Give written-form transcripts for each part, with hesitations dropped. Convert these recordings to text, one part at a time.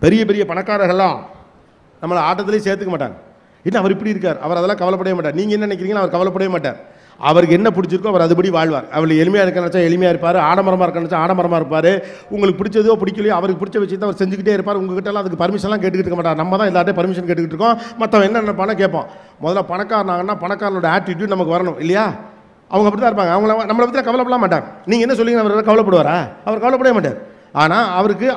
பெரிய பெரிய பணக்காரர்கள்லாம் நம்மளை ஆட்டத்திலே சேர்த்துக்க மாட்டாங்க. என்ன அவர் இப்படி இருக்கார், அவர் அதெல்லாம் கவலைப்படவே மாட்டார். நீங்கள் என்ன நினைக்கிறீங்களோ அவர் கவலைப்படவே மாட்டார். அவருக்கு என்ன பிடிச்சிருக்கோ அவர் அதுபடி வாழ்வார். அவர் எளிமையாக இருக்க நினச்சா எளிமையாக இருப்பார், ஆடம்பரமாக இருக்க நினச்சா ஆடம்பரமாக இருப்பார். உங்களுக்கு பிடிச்சதோ பிடிக்கலையோ அவருக்கு பிடிச்ச விஷயத்தை அவர் செஞ்சுக்கிட்டே இருப்பார். உங்ககிட்டலாம் அதுக்கு பர்மிஷன்லாம் கேட்டுக்கிட்டு இருக்க மாட்டார். நம்ம தான் எல்லாத்தையும் பர்மிஷன் கேட்டுக்கிட்டு இருக்கோம். மற்றவன் என்ன நினைப்பானோ கேட்போம். முதல்ல பணக்காரனாங்கன்னா பணக்காரனோட ஆட்டிடியூட் நமக்கு வரணும் இல்லையா? அவங்க அப்படி தான் இருப்பாங்க. அவங்கள நம்மளை பற்றி கவலைப்பட மாட்டாங்க. நீங்கள் என்ன சொல்லுவீங்க, அவர் கவலைப்படுவாரா? அவர் கவலைப்படவே மாட்டார். ஆனால்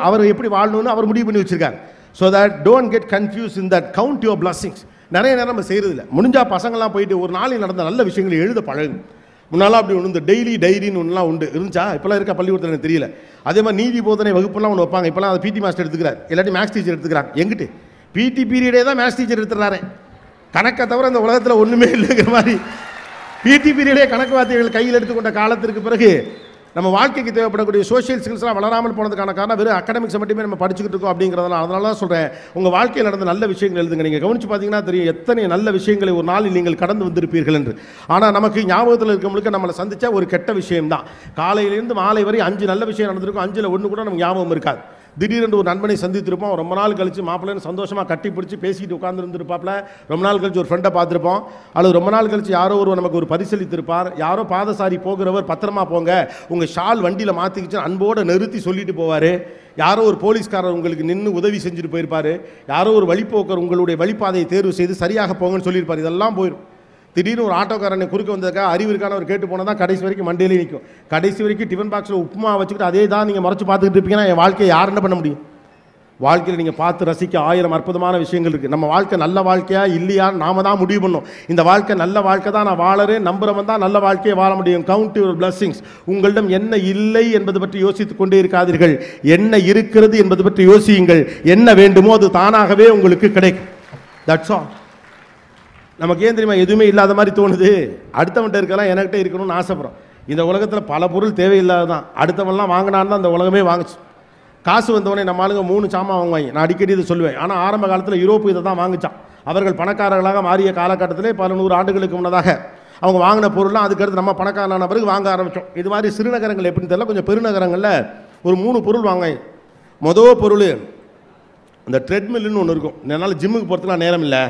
அவர் எப்படி வாழணும்னு அவர் முடிவு பண்ணி வச்சுருக்காங்க. So that don't get confuse in that count your blessings. நிறைய நேரம் நம்ம செய்கிறதில்ல. முடிஞ்சால் பசங்கள்லாம் போயிட்டு ஒரு நாளில் நடந்த நல்ல விஷயங்களை எழுத பழகு. முன்னாலாம் அப்படி ஒன்று இந்த டெய்லி டைரின்னு ஒன்றுலாம் உண்டு இருந்துச்சா? இப்போலாம் இருக்க பள்ளிக்கூடத்தில் எனக்கு தெரியல. அதே மாதிரி நீதி போதனை வகுப்புலாம் ஒன்று வைப்பாங்க. இப்போலாம் அதை பிடி மாஸ்டர் எடுத்துக்கிறார், இல்லாட்டி மேக்ஸ் டீச்சர் எடுத்துக்கிறாங்க. எங்கிட்டு பிடி பீரியடே தான் மேக்ஸ் டீச்சர் எடுத்துடுறாரு. கணக்கை தவிர இந்த உலகத்தில் ஒன்றுமே இல்லைங்கிற மாதிரி பிடி பீரியடே கணக்கு வார்த்தைகள் கையில் எடுத்துக்கொண்ட காலத்திற்கு பிறகு நம்ம வாழ்க்கைக்கு தேவைப்படக்கூடிய சோஷியல் ஸ்கில்ஸ்லாம் வளராமல் போனதுக்கான காரணம் வெறும் அகாடமிக்ஸை மட்டுமே நம்ம படிச்சுக்கிட்டு இருக்கோம் அப்படிங்கிறதுனால. அதனால தான் சொல்கிறேன், உங்கள் வாழ்க்கையில் நடந்த நல்ல விஷயங்கள் எழுதுங்க. நீங்கள் கவனித்து பார்த்தீங்கன்னா தெரியும் எத்தனை நல்ல விஷயங்களை ஒரு நாளில் நீங்கள் கடந்து வந்திருப்பீர்கள் என்று. ஆனால் நமக்கு ஞாபகத்தில் இருக்கவங்களுக்கு நம்மளை சந்தித்த ஒரு கெட்ட விஷயம்தான். காலையிலேருந்து மாலை வரை 5 நல்ல விஷயம் நடந்திருக்கும், 5ல் 1 கூட நமக்கு ஞாபகம் இருக்காது. திடீரென்று ஒரு நண்பனை சந்தித்திருப்போம், ரொம்ப நாள் கழிச்சு மாப்பிள்ளைன்னு சந்தோஷமாக கட்டி பிடிச்சி பேசிட்டு உட்காந்துருந்துருப்பாப்ல. ரொம்ப நாள் கழிச்சு ஒரு ஃப்ரெண்டை பார்த்துருப்போம், அல்லது ரொம்ப நாள் கழிச்சு யாரோ ஒரு நமக்கு ஒரு பரிசளித்திருப்பார். யாரோ பாதசாரி போகிறவர் பத்திரமா போங்க, உங்கள் ஷால் வண்டியில் மாற்றிக்கிச்சு அன்போடு நிறுத்தி சொல்லிட்டு போவார். யாரோ ஒரு போலீஸ்காரர் உங்களுக்கு நின்று உதவி செஞ்சுட்டு போயிருப்பார். யாரோ ஒரு வழிப்போக்கர் உங்களுடைய வழிப்பாதையை தேர்வு செய்து சரியாக போங்கன்னு சொல்லியிருப்பார். இதெல்லாம் போயிடும். திடீர்னு ஒரு ஆட்டோக்காரனை குறுக்க வந்ததுக்காக அறிவு இருக்கானவர் கேட்டு போனால் தான் கடைசி வரைக்கும் மண்டியிலே நிற்கும். கடைசி வரைக்கும் டிஃபன் பாக்ஸில் உப்புமா வச்சுக்கிட்டு அதே தான் நீங்கள் மறைச்சு பார்த்துக்கிட்டு இருப்பீங்கன்னா என் வாழ்க்கையை யார் என்ன பண்ண முடியும்? வாழ்க்கையில் நீங்கள் பார்த்து ரசிக்க 1000 அற்புதமான விஷயங்கள் இருக்குது. நம்ம வாழ்க்கை நல்ல வாழ்க்கையா இல்லையான்னு நாம தான் முடிவு பண்ணோம். இந்த வாழ்க்கை நல்ல வாழ்க்கை தான், நான் வாழறேன் நம்புறவன் தான் நல்ல வாழ்க்கையை வாழ முடியும். Count your blessings. உங்களிடம் என்ன இல்லை என்பது பற்றி யோசித்துக் கொண்டே இருக்காதீர்கள், என்ன இருக்கிறது என்பது பற்றி யோசியுங்கள். என்ன வேண்டுமோ அது தானாகவே உங்களுக்கு கிடைக்கும். That's all. நமக்கு ஏன் தெரியுமா எதுவுமே இல்லாத மாதிரி தோணுது? அடுத்தவன்கிட்ட இருக்கலாம், எனக்கிட்ட இருக்கணும்னு ஆசைப்படுறோம். இந்த உலகத்தில் பல பொருள் தேவையில்லாத தான். அடுத்தவன்லாம் வாங்கினான்னு தான் அந்த உலகமே வாங்குச்சு. காசு வந்தவொடனே நம்ம ஆளுங்க 3 சாமான் வாங்குவாங்க. நான் அடிக்கடி இதை சொல்லுவேன். ஆனால் ஆரம்ப காலத்தில் யூரோப்பு இதை தான் வாங்கிச்சான். அவர்கள் பணக்காரர்களாக மாறிய காலகட்டத்திலே பல 100 ஆண்டுகளுக்கு முன்னதாக அவங்க வாங்கின பொருள்லாம் அதுக்கடுத்து நம்ம பணக்காரனான பிறகு வாங்க ஆரம்பித்தோம். இது மாதிரி சிறுநகரங்கள் எப்படின்னு தெரியல, கொஞ்சம் பெருநகரங்களில் ஒரு 3 பொருள் வாங்குவாங்க. மொதல் பொருள் இந்த ட்ரெட்மில்லுன்னு ஒன்று இருக்கும். என்னால் ஜிம்முக்கு போகிறதுக்குலாம் நேரம் இல்லை,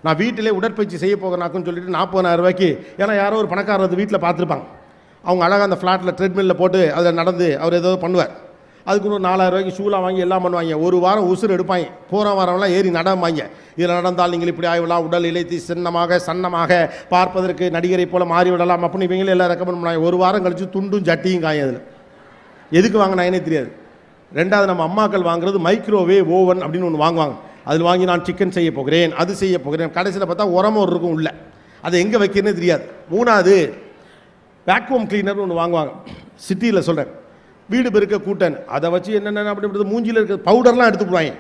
நான் வீட்டிலே உடற்பயிற்சி செய்ய போகிறேனாக்குன்னு சொல்லிட்டு 40,000 ரூபாய்க்கு, ஏன்னா யாரோ ஒரு பணக்காரர் வீட்டில் பார்த்துருப்பாங்க, அவங்க அழகாக அந்த ஃப்ளாட்டில் ட்ரெட்மில்லில் போட்டு அதில் நடந்து அவர் ஏதோ பண்ணுவார். அதுக்கு ஒரு 4,000 ரூபாய்க்கு ஷூலாம் வாங்கி எல்லாம் பண்ணுவாங்க. ஒரு வாரம் உசுறு எடுப்பாங்க. போகிற வாரம்லாம் ஏறி நடவாங்க. இதில் நடந்தால் நீங்கள் இப்படி ஆகிவிடலாம், உடல் இழைத்து சன்னமாக பார்ப்பதற்கு நடிகரை போல் மாறிவிடலாம் அப்படின்னு இவங்களே எல்லாம் ரெக்கமெண்ட் பண்ணாங்க. ஒரு வாரம் கழித்து துண்டும் சட்டியும் காயும். அதில் எதுக்கு வாங்கினாங்கன்னே தெரியாது. ரெண்டாவது நம்ம அம்மாக்கள் வாங்குறது மைக்ரோவேவ் ஓவன் அப்படின்னு ஒன்று வாங்குவாங்க. அதில் வாங்கி நான் சிக்கன் செய்ய போகிறேன், அது செய்ய போகிறேன். கடைசியில் பார்த்தா உரமும் இருக்கும் உள்ள, அதை எங்கே வைக்கிறேன்னே தெரியாது. மூணாவது வேக்யூம் கிளீனர் ஒன்று வாங்குவாங்க. சிட்டியில் சொல்கிறேன், வீடு பெருக்க கூட்டன் அதை வச்சு என்னென்ன அப்படி மூஞ்சியில் இருக்க பவுடர்லாம் எடுத்து போடுவாங்க.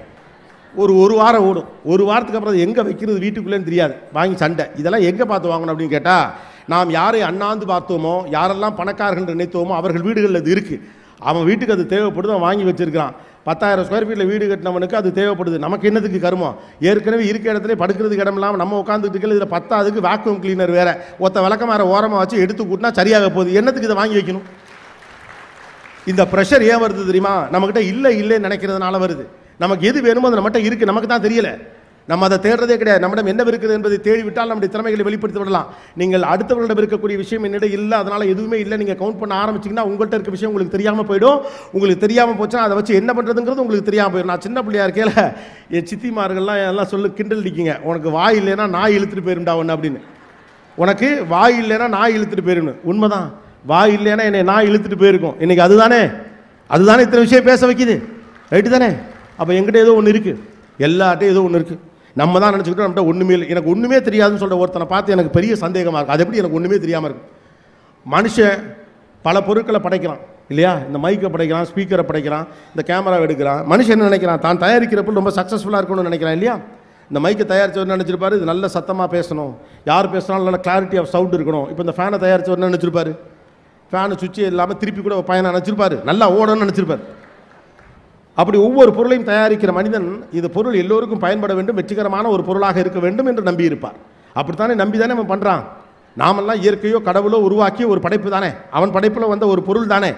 ஒரு வாரம் ஓடும். ஒரு வாரத்துக்கு அப்புறம் எங்கே வைக்கிறது வீட்டுக்குள்ளேன்னு தெரியாது. வாங்கி சண்டை. இதெல்லாம் எங்கே பார்த்து வாங்கணும் அப்படின்னு கேட்டால், நாம் யாரை அண்ணாந்து பார்த்தோமோ, யாரெல்லாம் பணக்காரர்கள் நினைத்தோமோ அவர்கள் வீடுகளில் அது இருக்குது. அவன் வீட்டுக்கு அது தேவைப்படுது, அவன் வாங்கி வச்சிருக்கிறான். 10,000 ஸ்கொயர் ஃபீட்டில் வீடு கட்டினவனுக்கு அது தேவைப்படுது. நமக்கு என்னத்துக்கு கருமம்? ஏற்கனவே இருக்க இடத்துல படுக்கிறதுக்கு இடம் இல்லாமல் நம்ம உட்காந்துட்டு இருக்கல. இதில் 10க்கு வேக்யூம் கிளீனர் வேறு, ஒத்த விளக்கம் வேறு ஓரமாக வச்சு எடுத்து கூட்டினா சரியாக போகுது. என்னத்துக்கு இதை வாங்கி வைக்கணும்? இந்த ப்ரெஷர் ஏன் வருது தெரியுமா? நம்மக்கிட்ட இல்லைன்னு நினைக்கிறதுனால வருது. நமக்கு எது வேணுமோ அது நம்மகிட்ட இருக்குது, நமக்கு தான் தெரியல. நம்ம அதை தேடுறதே கிடையாது. நம்மிடம் என்ன இருக்குது என்பதை தேடிவிட்டால் நம்முடைய திறமைகளை வெளிப்படுத்தி விடலாம். நீங்கள் அடுத்தவர்களிடம் இருக்கக்கூடிய விஷயம் என்னிடம் இல்லை, அதனால் எதுவுமே இல்லை நீங்கள் கவுண்ட் பண்ண ஆரம்பிச்சிங்கன்னா உங்கள்கிட்ட இருக்க விஷயம் உங்களுக்கு தெரியாமல் போயிடும். உங்களுக்கு தெரியாமல் போச்சுன்னா அதை வச்சு என்ன பண்ணுறதுங்கிறது உங்களுக்கு தெரியாமல் போயிடும். நான் சின்ன பிள்ளையா இருக்கையில் என் சித்திமார்கள்லாம் எல்லாம் கிண்டல் அடிக்கிங்க, உனக்கு வாய் இல்லைன்னா நாய் இழுத்துட்டு போயிருண்டா ஒன்று அப்படின்னு. உனக்கு வாய் இல்லைன்னா நாய் இழுத்துட்டு போயிருணும். உண்மைதான், வாய் இல்லைன்னா என்னை நாய் இழுத்துட்டு போயிருக்கும். இன்றைக்கி அதுதானே இத்தனை விஷயம் பேச வைக்கிது. ரைட்டு தானே? அப்போ எங்கிட்ட ஏதோ ஒன்று இருக்குது, எல்லாட்டையும் ஏதோ ஒன்று இருக்குது. நம்ம தான் நினச்சிக்கிட்டோம் நம்மகிட்ட ஒன்றுமே இல்லை. எனக்கு ஒன்றுமே தெரியாதுன்னு சொல்கிற ஒருத்தனை பார்த்து எனக்கு பெரிய சந்தேகமாக இருக்கும். அது எப்படி எனக்கு ஒன்றுமே தெரியாமல் இருக்கும்? மனுஷன் பல பொருட்களை படைக்கிறான் இல்லையா? இந்த மைக்கை படைக்கிறான், ஸ்பீக்கரை படைக்கிறான், இந்த கேமரா எடுக்கிறான். மனுஷன் என்ன நினைக்கிறான்? தான் தயாரிக்கிறப்ப ரொம்ப சக்ஸஸ்ஃபுல்லாக இருக்கணும்னு நினைக்கிறான் இல்லையா? இந்த மைக்கை தயாரித்தவர் நினச்சிருப்பாரு இது நல்ல சத்தமாக பேசணும், யார் பேசினாலும் நல்ல கிளாரிட்டி ஆஃப் சவுண்ட் இருக்கணும். இப்போ இந்த ஃபேனை தயாரித்தவர் நினச்சிருப்பாரு ஃபேனு சுவிட்சு இல்லாமல் திருப்பி கூட பையனை நினச்சிருப்பாரு நல்லா ஓடணும்னு நினச்சிருப்பார். அப்படி ஒவ்வொரு பொருளையும் தயாரிக்கிற மனிதன் இந்த பொருள் எல்லோருக்கும் பயன்பட வேண்டும், வெற்றிகரமான ஒரு பொருளாக இருக்க வேண்டும் என்று நம்பி இருப்பார். அப்படித்தானே நம்பி தானே அவன் பண்ணுறான். நாமெல்லாம் இயற்கையோ கடவுளோ உருவாக்கிய ஒரு படைப்பு தானே, அவன் படைப்பில் வந்த ஒரு பொருள் தானே.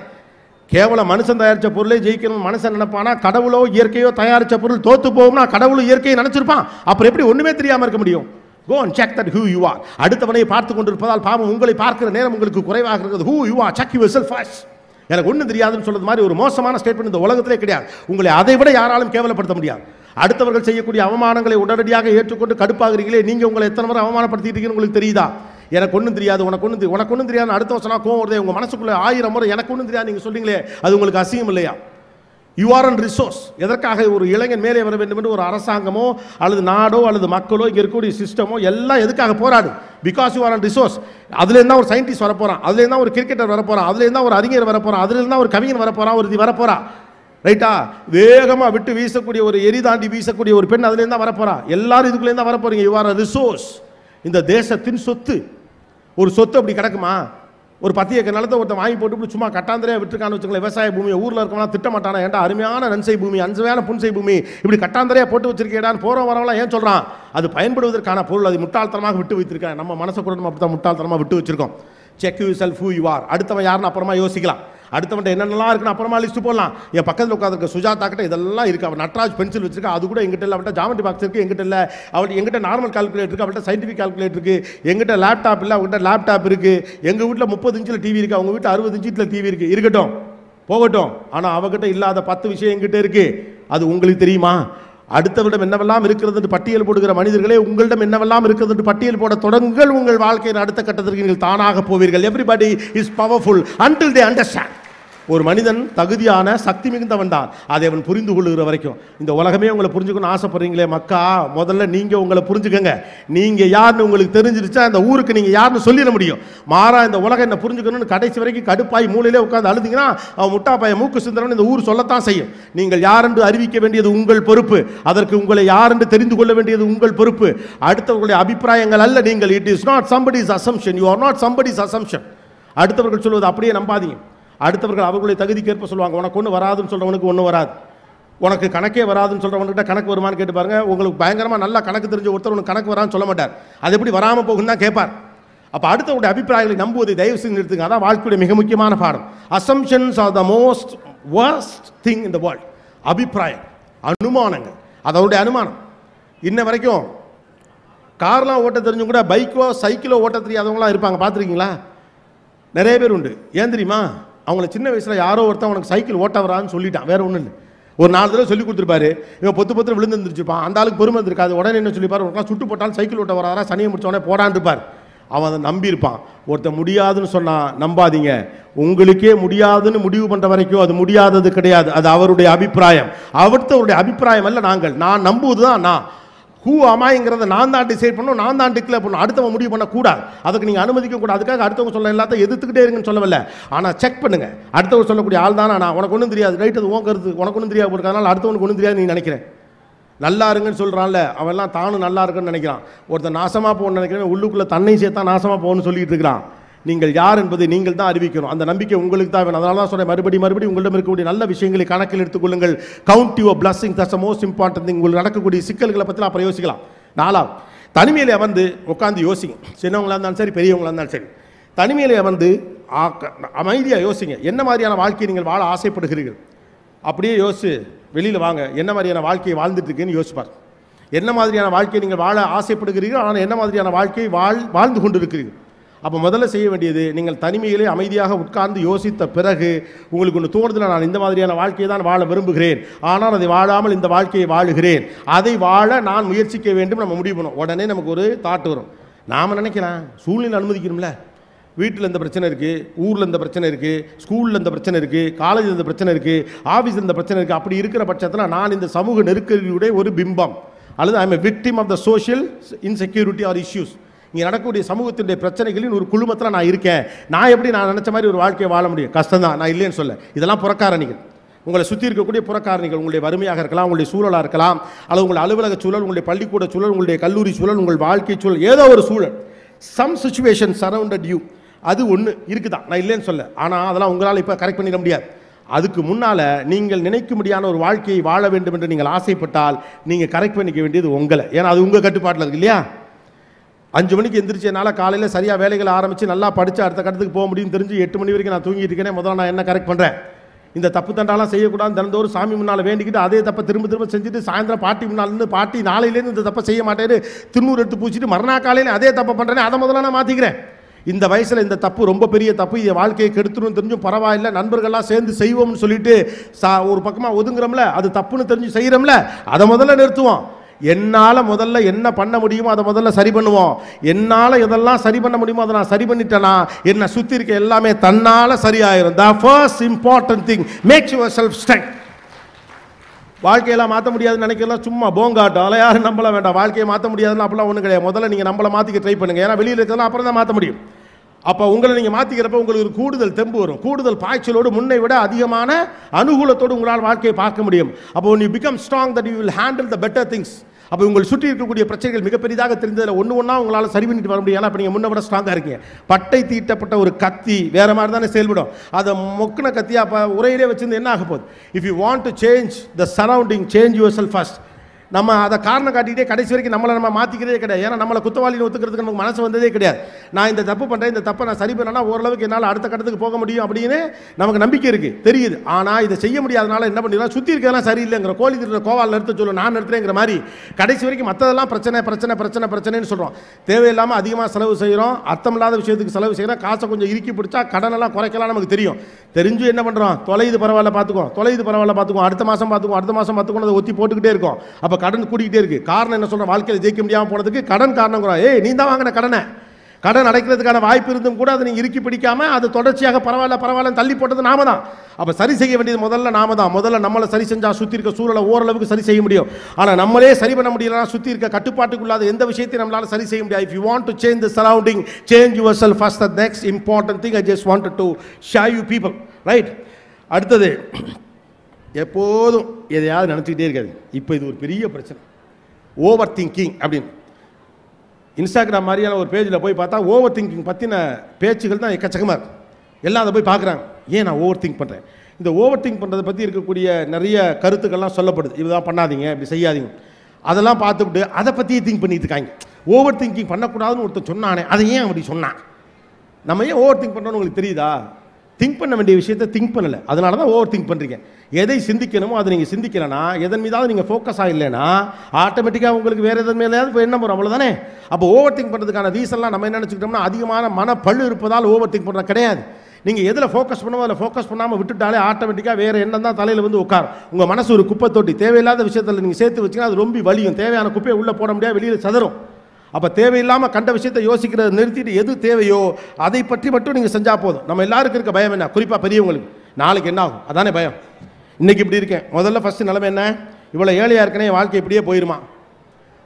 கேவலம் மனுஷன் தயாரித்த பொருளே ஜெயிக்கணும் மனுஷன் நினைப்பானா, கடவுளோ இயற்கையோ தயாரித்த பொருள் தோத்து போகும்னா கடவுளும் இயற்கையை நினைச்சிருப்பான். அப்புறம் எப்படி ஒண்ணுமே தெரியாம இருக்க முடியும்? Go and check that who you are. அடுத்தவனை பார்த்து கொண்டிருப்பதால் பாவம் உங்களை பார்க்கிற நேரம் உங்களுக்கு குறைவாக இருக்கிறது. Who you are, check yourself first. எனக்கு ஒன்றும் தெரியாதுன்னு சொல்றது மாதிரி ஒரு மோசமான ஸ்டேட்மெண்ட் இந்த உலகத்திலே கிடையாது. உங்களை அதை விட யாராலும் கேவலப்படுத்த முடியாது. அடுத்தவர்கள் செய்யக்கூடிய அவமானங்களை உடனடியாக ஏற்றுக்கொண்டு கடுப்பாகிறீங்களே, நீங்க உங்களை எத்தனை முறை அவமானப்படுத்திட்டீங்கன்னு உங்களுக்கு தெரியுதா? எனக்கு ஒன்றும் தெரியாது, உனக்கு ஒன்றும் தெரியாது அடுத்த வருஷம் கோவம் வருது. உங்க மனசுக்குள்ள 1000 முறை எனக்கு ஒன்றும் தெரியாது நீங்க சொல்றீங்களே, அது உங்களுக்கு அசிங்கம் இல்லையா? You are an resource. எதற்காக ஒரு இளைஞன் மேலே வர வேண்டும் என்று ஒரு அரசாங்கமோ அல்லது நாடோ அல்லது மக்களோ இங்கே இருக்கக்கூடிய சிஸ்டமோ எல்லாம் எதுக்காக போராடு? Because you are an resource. அதுலேருந்து தான் ஒரு சயின்டிஸ்ட் வரப்போறான், அதுலேருந்து தான் ஒரு கிரிக்கெட்டர் வரப்போறான், அதுலேருந்து தான் ஒரு அறிஞர் வரப்போறான், அதுலேருந்து தான் ஒரு கவிஞன் வரப்போறான், ஒரு வரப்போறா. ரைட்டா? வேகமாக விட்டு வீசக்கூடிய ஒரு எரிதாண்டி வீசக்கூடிய ஒரு பெண் அதுலேருந்து தான் வரப்போறா. எல்லாரும் இதுக்குள்ளேருந்து தான் வரப்போறீங்க. You are a resource. இந்த தேசத்தின் சொத்து. ஒரு சொத்து அப்படி கிடக்குமா? ஒரு 10 ஏக்கர் நிலத்தை ஒருத்தன் வாங்கி போட்டு சும்மா கட்டாந்தரையாக விட்டுருக்கான்னு வச்சுக்கோங்களேன். விவசாய பூமியை ஊரில் இருக்கவங்களாம் திட்ட மாட்டானா? ஏன்டா அருமையான நன்சை பூமி, அஞ்சமையான புன்சை பூமி இப்படி கட்டாந்தரையாக போட்டு வச்சிருக்கேடான்னு போகிறோம் வரவங்களாம் ஏன் சொல்கிறான்? அது பயன்படுவதற்கான பொருள். அது முட்டாள்தனமாக விட்டு வைத்திருக்கேன். நம்ம மனசை கூட நம்ம அப்படி தான் முட்டாள்தனமாக விட்டு வச்சிருக்கோம். Check you self who you are. அடுத்தவன் யாருன்னு அப்புறமா யோசிக்கலாம். அடுத்தவன்ட்ட என்னென்னலாம் இருக்குன்னு அப்புறமா லிஸ்ட் போடலாம். என் பக்கத்தில் உட்காந்துருக்க சுஜாதா கிட்ட இதெல்லாம் இருக்குது. அவள் நட்ராஜ் பென்சில் வச்சிருக்கா, அது கூட எங்கிட்ட இல்லை. அவள்கிட்ட ஜாமெட்ரி பாக்ஸ் இருக்குது, எங்கிட்ட இல்லை. எங்கிட்ட நார்மல் கால்குலேட்டர் இருக்குது, அவள்கிட்ட சயின்டிஃபிக் கால்குலேட்டர் இருக்குது. எங்கிட்ட லேப்டாப் இல்லை, அவங்ககிட்ட லேப்டாப் இருக்குது. எங்கள் வீட்டில் 30 இன்ச்சில் டிவி இருக்குது, அவங்க வீட்டில் 60 இன்ச்சில் டிவி இருக்குது. இருக்கட்டும், போகட்டும். ஆனால் அவகிட்ட இல்லாத 10 விஷயம் எங்கிட்ட இருக்குது. அது உங்களுக்கு தெரியுமா? அடுத்தவரிடம் என்னவெல்லாம் இருக்கிறது என்று பட்டியல் போடுகிற மனிதர்களே, உங்களிடம் என்னவெல்லாம் இருக்கிறது என்று பட்டியல் போட தொடங்குங்கள். உங்கள் வாழ்க்கையின் அடுத்த கட்டத்திற்கு நீங்கள் தானாக போவீர்கள். Everybody is powerful until they understand. ஒரு மனிதன் தகுதியான சக்தி மிகுந்தவன் தான், அதை அவன் புரிந்து கொள்ளுகிற வரைக்கும். இந்த உலகமே உங்களை புரிஞ்சுக்கணும்னு ஆசைப்படுறீங்களே மக்கா, முதல்ல நீங்க உங்களை புரிஞ்சுக்கங்க. நீங்க யாருன்னு உங்களுக்கு தெரிஞ்சிருச்சா இந்த ஊருக்கு நீங்க யாருன்னு சொல்லிட முடியும். மாறா இந்த உலகம் என்ன புரிஞ்சுக்கணும்னு கடைசி வரைக்கும் கடுப்பாய் மூலையிலே உட்காந்து அழுதிங்கன்னா அவன் முட்டா பையன் மூக்கு சிந்தரன் இந்த ஊர் சொல்லத்தான் செய்யும். நீங்கள் யார் என்று அறிவிக்க வேண்டியது உங்கள் பொறுப்பு. அதற்கு உங்களை யார் என்று தெரிந்து கொள்ள வேண்டியது உங்கள் பொறுப்பு. அடுத்தவர்களுடைய அபிப்பிராயங்கள் அல்ல நீங்கள். It is not somebody's assumption. You are not somebody's assumption. அடுத்தவர்கள் சொல்வது அப்படியே நம்பாதீங்க. அடுத்தவர்கள் அவர்களுடைய தகுதிக்கேற்ப சொல்லுவாங்க. உனக்கு ஒன்று வராதுன்னு சொல்கிறவனுக்கு ஒன்றும் வராது. உனக்கு கணக்கே வராதுன்னு சொல்கிறவன்கிட்ட கணக்கு வருமானு கேட்டு பாருங்க. உங்களுக்கு பயங்கரமாக நல்லா கணக்கு தெரிஞ்ச ஒருத்தர் உனக்கு கணக்கு வரான்னு சொல்ல மாட்டார். அது எப்படி வராமல் போகுன்னு தான் கேட்பார். அப்போ அடுத்தவருடைய அபிப்பிராயங்களை நம்புவதை தயவு செஞ்சு நிறுத்துங்க. அதான் வாழ்க்கையுடைய மிக முக்கியமான பாடம். Assumptions R the most worst thing in the world. அபிப்பிராயம், அனுமானங்கள். அதோடைய அனுமானம் இன்ன வரைக்கும் கார்லாம் ஓட்ட தெரிஞ்சும் கூட பைக்கோ சைக்கிளோ ஓட்ட தெரியாதவங்களாம் இருப்பாங்க. பார்த்துருக்கீங்களா? நிறைய பேர் உண்டு. ஏன் தெரியுமா? அவங்கள சின்ன வயசில் யாரோ ஒருத்தன் உனக்கு சைக்கிள் ஓட்ட வரான்னு சொல்லிட்டான். வேற ஒன்றும் இல்லை. ஒரு 4 தடவை சொல்லி கொடுத்துருப்பாரு. இவன் பொத்து விழுந்து இருந்துருப்பான். அந்த ஆளுக்கு பொறுமை இருக்காது. உடனே என்ன சொல்லிப்பார், உனக்கு சுட்டு போட்டாலும் சைக்கிள் ஓட்ட வராதா, சனியை முடிச்சவனே போடான்னு இருப்பார். அவன் அதை நம்பியிருப்பான். ஒருத்தன் முடியாதுன்னு சொன்னா நம்பாதீங்க. உங்களுக்கே முடியாதுன்னு முடிவு பண்ணுற வரைக்கும் அது முடியாதது கிடையாது. அது அவருடைய அபிப்பிராயம். அவருடைய அபிப்பிராயம் அல்ல. நான் நம்புவது தான் நான். ஹூ அமாய்ங்கிறத நான் தான் டிசைட் பண்ணணும், நான் தான் டிக்ளேர் பண்ணணும். அடுத்தவங்க முடிவு பண்ணக்கூடாது. அதுக்கு நீங்கள் அனுமதிக்க கூடாது. அதுக்காக அடுத்தவங்க சொல்ல எல்லாத்தையும் எதிர்த்துக்கிட்டே இருக்குன்னு சொல்லவில்லை. ஆனால் செக் பண்ணுங்க. அடுத்தவங்க சொல்லக்கூடிய ஆள் தானே நான். உனக்கு ஒன்றும் தெரியாது, ரைட், அது உன் கருத்து. உனக்கு ஒன்றும் தெரியாது போட்டுருக்கனால அடுத்தவனுக்கு ஒன்றும் தெரியாது நீ நினைக்கிறேன். நல்லா இருங்கன்னு சொல்கிறான்ல, அவெல்லாம் தானும் நல்லா இருக்குன்னு நினைக்கிறான். ஒருத்தர் நாசமாக போகணும்னு நினைக்கிறேன், உள்ளுக்குள்ளே தன்னை சேர்த்தா நாசமாக போகணும்னு சொல்லிட்டு இருக்கிறான். நீங்கள் யார் என்பதை நீங்கள் தான் அறிவிக்கணும். அந்த நம்பிக்கை உங்களுக்கு தான் வேணும். அதனால தான் சொல்கிறேன், மறுபடியும் உங்களிடம் இருக்கக்கூடிய நல்ல விஷயங்களை கணக்கில் எடுத்துக்கொள்ளுங்கள். Count your blessing. That's the most important thing. உங்களுக்கு நடக்கக்கூடிய சிக்கல்களை பற்றி அப்புறம் யோசிக்கலாம். 4வது, தனிமையிலே வந்து உட்காந்து யோசிங்க. சின்னவங்களாக இருந்தாலும் சரி, பெரியவங்களாக இருந்தாலும் சரி, தனிமையிலே வந்து அமைதியாக யோசிங்க. என்ன மாதிரியான வாழ்க்கையை நீங்கள் வாழ ஆசைப்படுகிறீர்கள்? அப்படியே யோசிச்சு வெளியில் வாங்க. என்ன மாதிரியான வாழ்க்கையை வாழ்ந்துட்டு இருக்கேன்னு யோசிப்பார். என்ன மாதிரியான வாழ்க்கையை நீங்கள் வாழ ஆசைப்படுகிறீர்கள், ஆனால் என்ன மாதிரியான வாழ்க்கையை வாழ்ந்து கொண்டு இருக்கிறீர்கள்? அப்போ முதல்ல செய்ய வேண்டியது, நீங்கள் தனிமையிலே அமைதியாக உட்கார்ந்து யோசித்த பிறகு உங்களுக்கு ஒன்று தோணுதுல, நான் இந்த மாதிரியான வாழ்க்கையை தான் வாழ விரும்புகிறேன், ஆனால் அதை வாழாமல் இந்த வாழ்க்கையை வாழுகிறேன், அதை வாழ நான் முயற்சிக்க வேண்டும். நம்ம முடிவு பண்ணோம். உடனே நமக்கு ஒரு தாட் வரும். நாம் நினைக்கலாம் சூழ்நிலை அனுமதிக்கணும்ல. வீட்டில் இந்த பிரச்சனை இருக்குது, ஊரில் இந்த பிரச்சனை இருக்குது, ஸ்கூலில் இந்த பிரச்சனை இருக்குது, காலேஜில் இந்த பிரச்சனை இருக்குது, ஆஃபீஸில் இந்த பிரச்சனை இருக்குது. அப்படி இருக்கிற பட்சத்தில் நான் இந்த சமூக நெருக்கடியுடைய ஒரு பிம்பம், அல்லது I am a victim of the social insecurity or issues. இங்கே நடக்கக்கூடிய சமூகத்தினுடைய பிரச்சனைகளின் ஒரு குழுமத்தில் நான் இருக்கேன். நான் எப்படி நான் நினச்ச மாதிரி ஒரு வாழ்க்கையை வாழ முடியும்? கஷ்டம் தான், நான் இல்லைன்னு சொல்ல. இதெல்லாம் புறக்காரணிகள். உங்களை சுற்றி இருக்கக்கூடிய புறக்காரணிகள். உங்களுடைய வறுமையாக இருக்கலாம், உங்களுடைய சூழலாக இருக்கலாம், அல்லது உங்களுடைய அலுவலக சூழல், உங்களுடைய பள்ளிக்கூட சூழல், உங்களுடைய கல்லூரி சூழல், உங்கள் வாழ்க்கை சூழல், ஏதோ ஒரு சூழல், சம் சிச்சுவேஷன் சரவுண்டட் யூ. அது ஒன்று இருக்குதான், நான் இல்லைன்னு சொல்ல. ஆனால் அதெல்லாம் உங்களால் இப்போ கரெக்ட் பண்ணிட முடியாது. அதுக்கு முன்னால் நீங்கள் நினைக்க முடியாத ஒரு வாழ்க்கையை வாழ வேண்டும் என்று நீங்கள் ஆசைப்பட்டால் நீங்கள் கரெக்ட் பண்ணிக்க வேண்டியது உங்களை. ஏன்னா அது உங்கள் கட்டுப்பாட்டில் இருக்கு இல்லையா? 5 மணிக்கு எந்திரிச்சனால காலையில் சரியாக வேலைகளை ஆரம்பித்து நல்லா படித்து அடுத்த கட்டத்துக்கு போக முடியும்னு தெரிஞ்சு 8 மணி வரைக்கும் நான் தூங்கிட்டு இருக்கேனே, முதல்ல நான் என்ன கரெக்ட் பண்ணுறேன்? இந்த தப்பு தண்டாலாம் செய்யக்கூடாது தினந்தோறும் சாமி முன்னால் வேண்டிக்கிட்டு அதே தப்பை திரும்ப திரும்ப செஞ்சுட்டு சாயந்தரம் பாட்டி முன்னால் இருந்து பாட்டி நாளையிலேருந்து இந்த தப்பை செய்ய மாட்டேன்னு திருநூறு எடுத்து பூச்சிட்டு மறுநாள் காலையில் அதே தப்பை பண்ணுறேன்னு அதை முதல்ல நான் மாற்றிக்கிறேன். இந்த வயசில் இந்த தப்பு ரொம்ப பெரிய தப்பு, இதை வாழ்க்கையை கெடுத்துடும் தெரிஞ்சும் பரவாயில்லை, நண்பர்கள்லாம் சேர்ந்து செய்வோம்னு சொல்லிட்டு ஒரு பக்கமாக ஒதுங்குறோம்ல, அது தப்புன்னு தெரிஞ்சு செய்கிறோம்ல, அதை முதல்ல நிறுத்துவோம். என்னால் முதல்ல என்ன பண்ண முடியுமோ அதை முதல்ல சரி பண்ணுவோம். என்னால் எதெல்லாம் சரி பண்ண முடியுமோ அதை நான் சரி பண்ணிட்டேன்னா என்னை சுற்றி இருக்க எல்லாமே தன்னால் சரியாயிரும். The first important thing, make yourself strength. வாழ்க்கையெல்லாம் மாற்ற முடியாதுன்னு நினைக்கலாம் சும்மா போங்காட்டம், அதில் யாரும் நம்பல வேண்டாம். வாழ்க்கையை மாற்ற முடியாதுன்னு அப்படிலாம் ஒன்றும் கிடையாது. முதல்ல நீங்கள் நம்மளை மாற்றிக்க ட்ரை பண்ணுங்கள். ஏன்னா வெளியில் இருக்கிறதெல்லாம் அப்புறம் தான் மாற்ற முடியும். அப்போ உங்களை நீங்கள் மாற்றிக்கிறப்ப உங்களுக்கு ஒரு கூடுதல் தெம்பு வரும், கூடுதல் பாய்ச்சலோடு முன்னை விட அதிகமான அனுகூலத்தோடு உங்களால் வாழ்க்கையை பார்க்க முடியும். அப்போ when you become strong that you will handle the better things. அப்போ உங்கள் சுற்றி இருக்கக்கூடிய பிரச்சனைகள் மிகப்பெரியதாக தெரிந்ததில் ஒன்று ஒன்றா உங்களால் சரி பண்ணிட்டு வர முடியும். ஏன்னா இப்போ நீங்கள் முன்ன விட ஸ்ட்ராங்காக இருக்கீங்க. பட்டை தீட்டப்பட்ட ஒரு கத்தி வேறு மாதிரி தானே செயல்படும். அதை மொக்கின கத்தியாக அப்போ உரையிலே வச்சிருந்து என்ன ஆக போகுது? If you want to change the surrounding, change your self first. நம்ம அதை காரணம் காட்டிக்கிட்டே கடைசி வரைக்கும் நம்மளை நம்ம மாற்றிக்கிறதே கிடையாது. ஏன்னா நம்மளை குத்தவாளின்னு ஒத்துக்கிறதுக்கு நமக்கு மனசு வந்ததே கிடையாது. நான் இந்த தப்பு பண்ணுறேன், இந்த தப்பை நான் சரி பண்ணேன்னா ஓரளவுக்கு என்னால் அடுத்த கட்டத்துக்கு போக முடியும் அப்படின்னு நமக்கு நம்பிக்கை இருக்குது, தெரியுது. ஆனால் இதை செய்ய முடியாதனால என்ன பண்ணிடலாம், சுற்றி இருக்கிறதெல்லாம் சரியில்லைங்கிற கோழி திட்டுற கோவால் நிறுத்த சொல்ல நான் நிறுத்துறேங்கிற மாதிரி கடைசி வரைக்கும் மற்றதெல்லாம் பிரச்சனை பிரச்சனை பிரச்சனை பிரச்சனைன்னு சொல்கிறோம். தேவையில்லாமல் அதிகமாக செலவு செய்கிறோம், அர்த்தமில்லாத விஷயத்துக்கு செலவு செய்கிறோம். காசை கொஞ்சம் இறுக்கி பிடிச்சா கடனெல்லாம் குறைக்கலாம் நமக்கு தெரியும். தெரிஞ்சு என்ன பண்ணுறோம், தொலைது பரவாயில்ல பார்த்துக்குவோம், தொலைது பரவாயில்ல பார்த்துக்குவோம், அடுத்த மாதம் பார்த்துக்குவோம், அடுத்த மாதம் பார்த்துக்கணும், அதை ஒத்தி போட்டுக்கிட்டே இருக்கும். அப்போ கடன் கூட்டிகிட்டே இருக்கு. காரணம் என்ன சொல்ற, வாழ்க்கையில் ஜெயிக்க முடியாமல் போனதுக்கு கடன் காரணம். ஏய், நீ தான் வாங்கின கடனை, கடன் அடைக்கிறதுக்கான வாய்ப்பு இருந்தும் கூட அதை நீங்க இறுக்கி பிடிக்காம அது தொடர்ச்சியாக பரவாயில்ல பரவாயில்ல தள்ளி போட்டது நாம தான். அப்ப சரி செய்ய வேண்டியது முதல்ல நாம தான். முதல்ல நம்மளை சரி செஞ்சா சுத்தி இருக்க சூழலை ஓரளவுக்கு சரி செய்ய முடியும். ஆனா நம்மளே சரி பண்ண முடியலனா சுத்தி இருக்க கட்டுப்பாட்டுக்குள்ளாத எந்த விஷயத்தையும் நம்மளால சரி செய்ய முடியாது. If you want to change the surrounding, change yourself first. The next important thing I just wanted to share you people, right? அடுத்தது, எப்போதும் எதையாவது நினச்சிக்கிட்டே இருக்காது. இப்போ இது ஒரு பெரிய பிரச்சனை, ஓவர் திங்கிங் அப்படின்னு. இன்ஸ்டாகிராம் மாதிரியான ஒரு பேஜில் போய் பார்த்தா ஓவர் திங்கிங் பற்றின பேச்சுகள் தான் எக்கச்சக்கமாக இருக்குது. எல்லாம் அதை போய் பார்க்குறாங்க. ஏன் நான் ஓவர் திங்க் பண்ணுறேன், இந்த ஓவர் திங்க் பண்ணுறதை பற்றி இருக்கக்கூடிய நிறைய கருத்துக்கள்லாம் சொல்லப்படுது. இதுதான் பண்ணாதீங்க, இப்படி செய்யாதீங்க, அதெல்லாம் பார்த்துக்கிட்டு அதை பற்றியே திங்க் பண்ணிட்டு இருக்காங்க. ஓவர் திங்கிங் பண்ணக்கூடாதுன்னு ஒருத்தர் சொன்னானே, அதை ஏன் அப்படி சொன்னான்? நம்ம ஏன் ஓவர் திங்க் பண்ணுறோன்னு உங்களுக்கு தெரியுதா? திங்க் பண்ண வேண்டிய விஷயத்தை திங்க் பண்ணலை, அதனால தான் ஓவர் திங்க் பண்ணுறீங்க. எதை சிந்திக்கணுமோ அதை நீங்கள் சிந்திக்கலைன்னா, எதன் மீதாவது நீங்கள் ஃபோக்கஸ் ஆகலைன்னா ஆட்டோமேட்டிக்காக உங்களுக்கு வேறு எதன் மேலேயாவது இப்போ என்ன வரும், அவ்வளோதானே. அப்போ ஓவர் திங்க் பண்ணுறதுக்கான ரீசன்லாம் நம்ம என்ன நினச்சிக்கிட்டோம்னா, அதிகமான மனப்பழு இருப்பதால் ஓவர் திங்க் பண்ணுறது கிடையாது. நீங்கள் எதில் ஃபோக்கஸ் பண்ணுமோ அதில் ஃபோக்கஸ் பண்ணாமல் விட்டுட்டாலே ஆட்டோமேட்டிக்காக வேறு எண்ணம் தான் தலையில் வந்து உட்காரும். உங்கள் மனசு ஒரு குப்பை தொட்டி, தேவையில்லாத விஷயத்தில் நீங்கள் சேர்த்து வச்சிங்கன்னா அது ரொம்ப வலியும். தேவையான குப்பையை உள்ளே போட முடியாது, வெளியில் சதறும். அப்போ தேவையில்லாமல் கண்ட விஷயத்தை யோசிக்கிறத நிறுத்திட்டு எது தேவையோ அதை பற்றி மட்டும் நீங்கள் செஞ்சால் போதும். நம்ம எல்லாருக்கும் இருக்க பயம் என்ன, குறிப்பாக பெரியவங்களுக்கு, நாளைக்கு என்ன ஆகும் அதானே பயம். இன்றைக்கி இப்படி இருக்கேன், முதல்ல ஃபஸ்ட்டு நிலைமை என்ன, இவ்வளோ ஏழையாக இருக்கனே, வாழ்க்கை இப்படியே போயிருமா.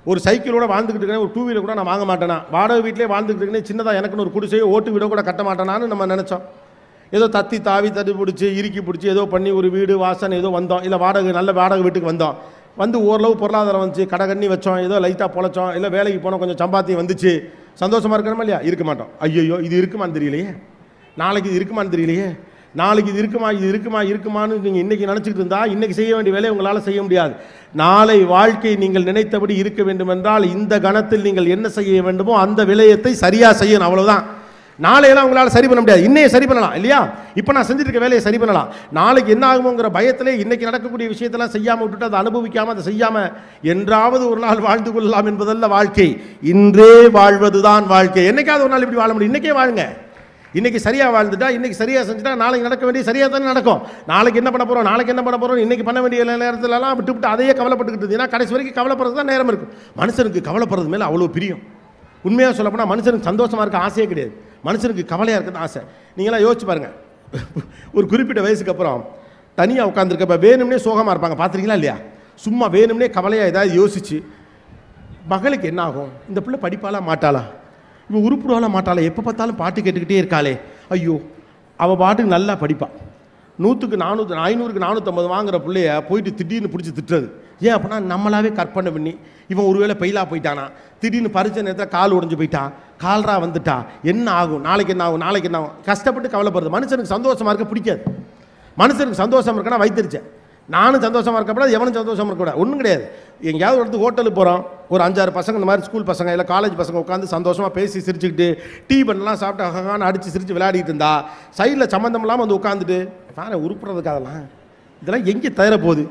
ஒரு சைக்கிளோட வாழ்ந்துக்கிட்டு இருக்கேன், ஒரு டூ வீலர் கூட நான் வாங்க மாட்டேனா, வாடகை வீட்டிலே வாழ்ந்துக்கிட்டு இருக்கேன், சின்னதாக எனக்குன்னு ஒரு குடிசையோ ஓட்டு வீடோ கூட கட்ட மாட்டேனான்னு நம்ம நினச்சோம். ஏதோ தத்தி தாவி தட்டி பிடிச்சி இறுக்கி பிடிச்சி ஏதோ பண்ணி ஒரு வீடு வாசனை ஏதோ வந்தோம், இல்லை வாடகை நல்ல வாடகை வீட்டுக்கு வந்தோம். வந்து ஓரளவு பொருளாதாரம் வந்துச்சு, கடை கண்ணி வச்சோம், ஏதோ லைட்டாக பொழைச்சோம், இல்லை வேலைக்கு போனோம், கொஞ்சம் சம்பாத்தியம் வந்துச்சு, சந்தோஷமாக இருக்கணுமா இல்லையா? இருக்க மாட்டோம். ஐயோ இது இருக்குமான்னு தெரியலையே, நாளைக்கு இது இருக்குமான்னு தெரியலையே, நாளைக்கு இது இருக்குமா இது இருக்குமா இருக்குமான்னு நீங்கள் இன்றைக்கி நினச்சிக்கிட்டு இருந்தால் இன்றைக்கி செய்ய வேண்டிய வேலையை உங்களால் செய்ய முடியாது. நாளை வாழ்க்கை நீங்கள் நினைத்தபடி இருக்க வேண்டும் என்றால் இந்த கணத்தில் நீங்கள் என்ன செய்ய வேண்டுமோ அந்த விலையத்தை சரியாக செய்யணும், அவ்வளோதான். நாளையெல்லாம் உங்களால் சரி பண்ண முடியாது, இன்னையே சரி பண்ணலாம் இல்லையா? இப்போ நான் செஞ்சுட்டு இருக்க வேலையை சரி பண்ணலாம், நாளைக்கு என்ன ஆகுமோங்கிற பயத்திலே இன்றைக்கி நடக்கக்கூடிய விஷயத்தெல்லாம் செய்யாமல் விட்டுட்டு அதை அனுபவிக்காமல் அதை செய்யாமல் என்றாவது ஒரு நாள் வாழ்ந்து கொள்ளலாம் என்பதல்ல வாழ்க்கை. இன்றே வாழ்வது தான் வாழ்க்கை. என்னைக்காவது ஒரு நாள் இப்படி வாழ முடியும், இன்றைக்கே வாழுங்க. இன்றைக்கி சரியாக வாழ்ந்துட்டா, இன்றைக்கி சரியாக செஞ்சுட்டா நாளைக்கு நடக்க வேண்டிய சரியாக தானே நடக்கும். நாளைக்கு என்ன பண்ண போகிறோம், நாளைக்கு என்ன பண்ண போகிறோம், இன்றைக்கி பண்ண வேண்டிய நேரத்துலலாம் விட்டு அதையே கவலைப்பட்டுக்கிட்டு இருந்தீங்கன்னா கடைசி வரைக்கும் கவலைப்படுறது தான் நேரம் இருக்கும். மனுஷனுக்கு கவலைப்படுறது மேலே அவ்வளோ பிரியம். உண்மையாக சொல்லப்போனால் மனுஷனுக்கு சந்தோஷமாக இருக்க ஆசையே கிடையாது, மனுஷனுக்கு கவலையாக இருக்கிறது ஆசை. நீங்களாம் யோசிச்சு பாருங்கள், ஒரு குறிப்பிட்ட வயசுக்கு அப்புறம் தனியாக உட்காந்துருக்கப்ப வேணும்னே சோகமாக இருப்பாங்க, பார்த்துருக்கீங்களா இல்லையா? சும்மா வேணும்னே கவலையாக ஏதாவது யோசிச்சு, மகளுக்கு என்ன ஆகும், இந்த பிள்ளை படிப்பாலாம் மாட்டாளா, இவன் உருப்புடாலாம் மாட்டாளா, எப்போ பார்த்தாலும் பாட்டு கேட்டுக்கிட்டே இருக்காளே, ஐயோ அவள் பாட்டுக்கு நல்லா படிப்பாள், 100க்கு 400 500க்கு 450 வாங்குற பிள்ளைய போயிட்டு திடீர்னு பிடிச்சி திட்டுறது. ஏன் அப்படின்னா நம்மளாவே கற்பனை பண்ணி, இவன் ஒருவேளை பெயிலாக போயிட்டானா, திடீர்னு பரிச்சை நேரத்தில் கால் உடஞ்சி போயிட்டான், கால்ரா வந்துட்டா, என்ன ஆகும், நாளைக்கு என்ன ஆகும், நாளைக்கு என்ன ஆகும், கஷ்டப்பட்டு கவலைப்படுறது. மனுஷனுக்கு சந்தோஷமாக இருக்க பிடிக்காது. மனுஷனுக்கு சந்தோஷம் இருக்குன்னா வைத்திருச்சேன். நானும் சந்தோஷமாக இருக்கப்படாது, எவனும் சந்தோஷமாக இருக்கக்கூடாது, ஒன்றும் கிடையாது. எங்கேயாவது ஒரு இடத்துக்கு ஹோட்டலுக்கு போகிறோம், ஒரு 5-6 பசங்க இந்த மாதிரி ஸ்கூல் பசங்க இல்லை காலேஜ் பசங்க உட்காந்து சந்தோஷமாக பேசி சிரிச்சுக்கிட்டு டீ பண்ணலாம் சாப்பிட்டு அழகான அடித்து சிரித்து விளையாடிட்டு இருந்தா, சைடில் சம்மந்தம் இல்லாமல் வந்து உட்காந்துட்டு பாரு உருப்புறதுக்கு இதெல்லாம் எங்கே தயார போகுது?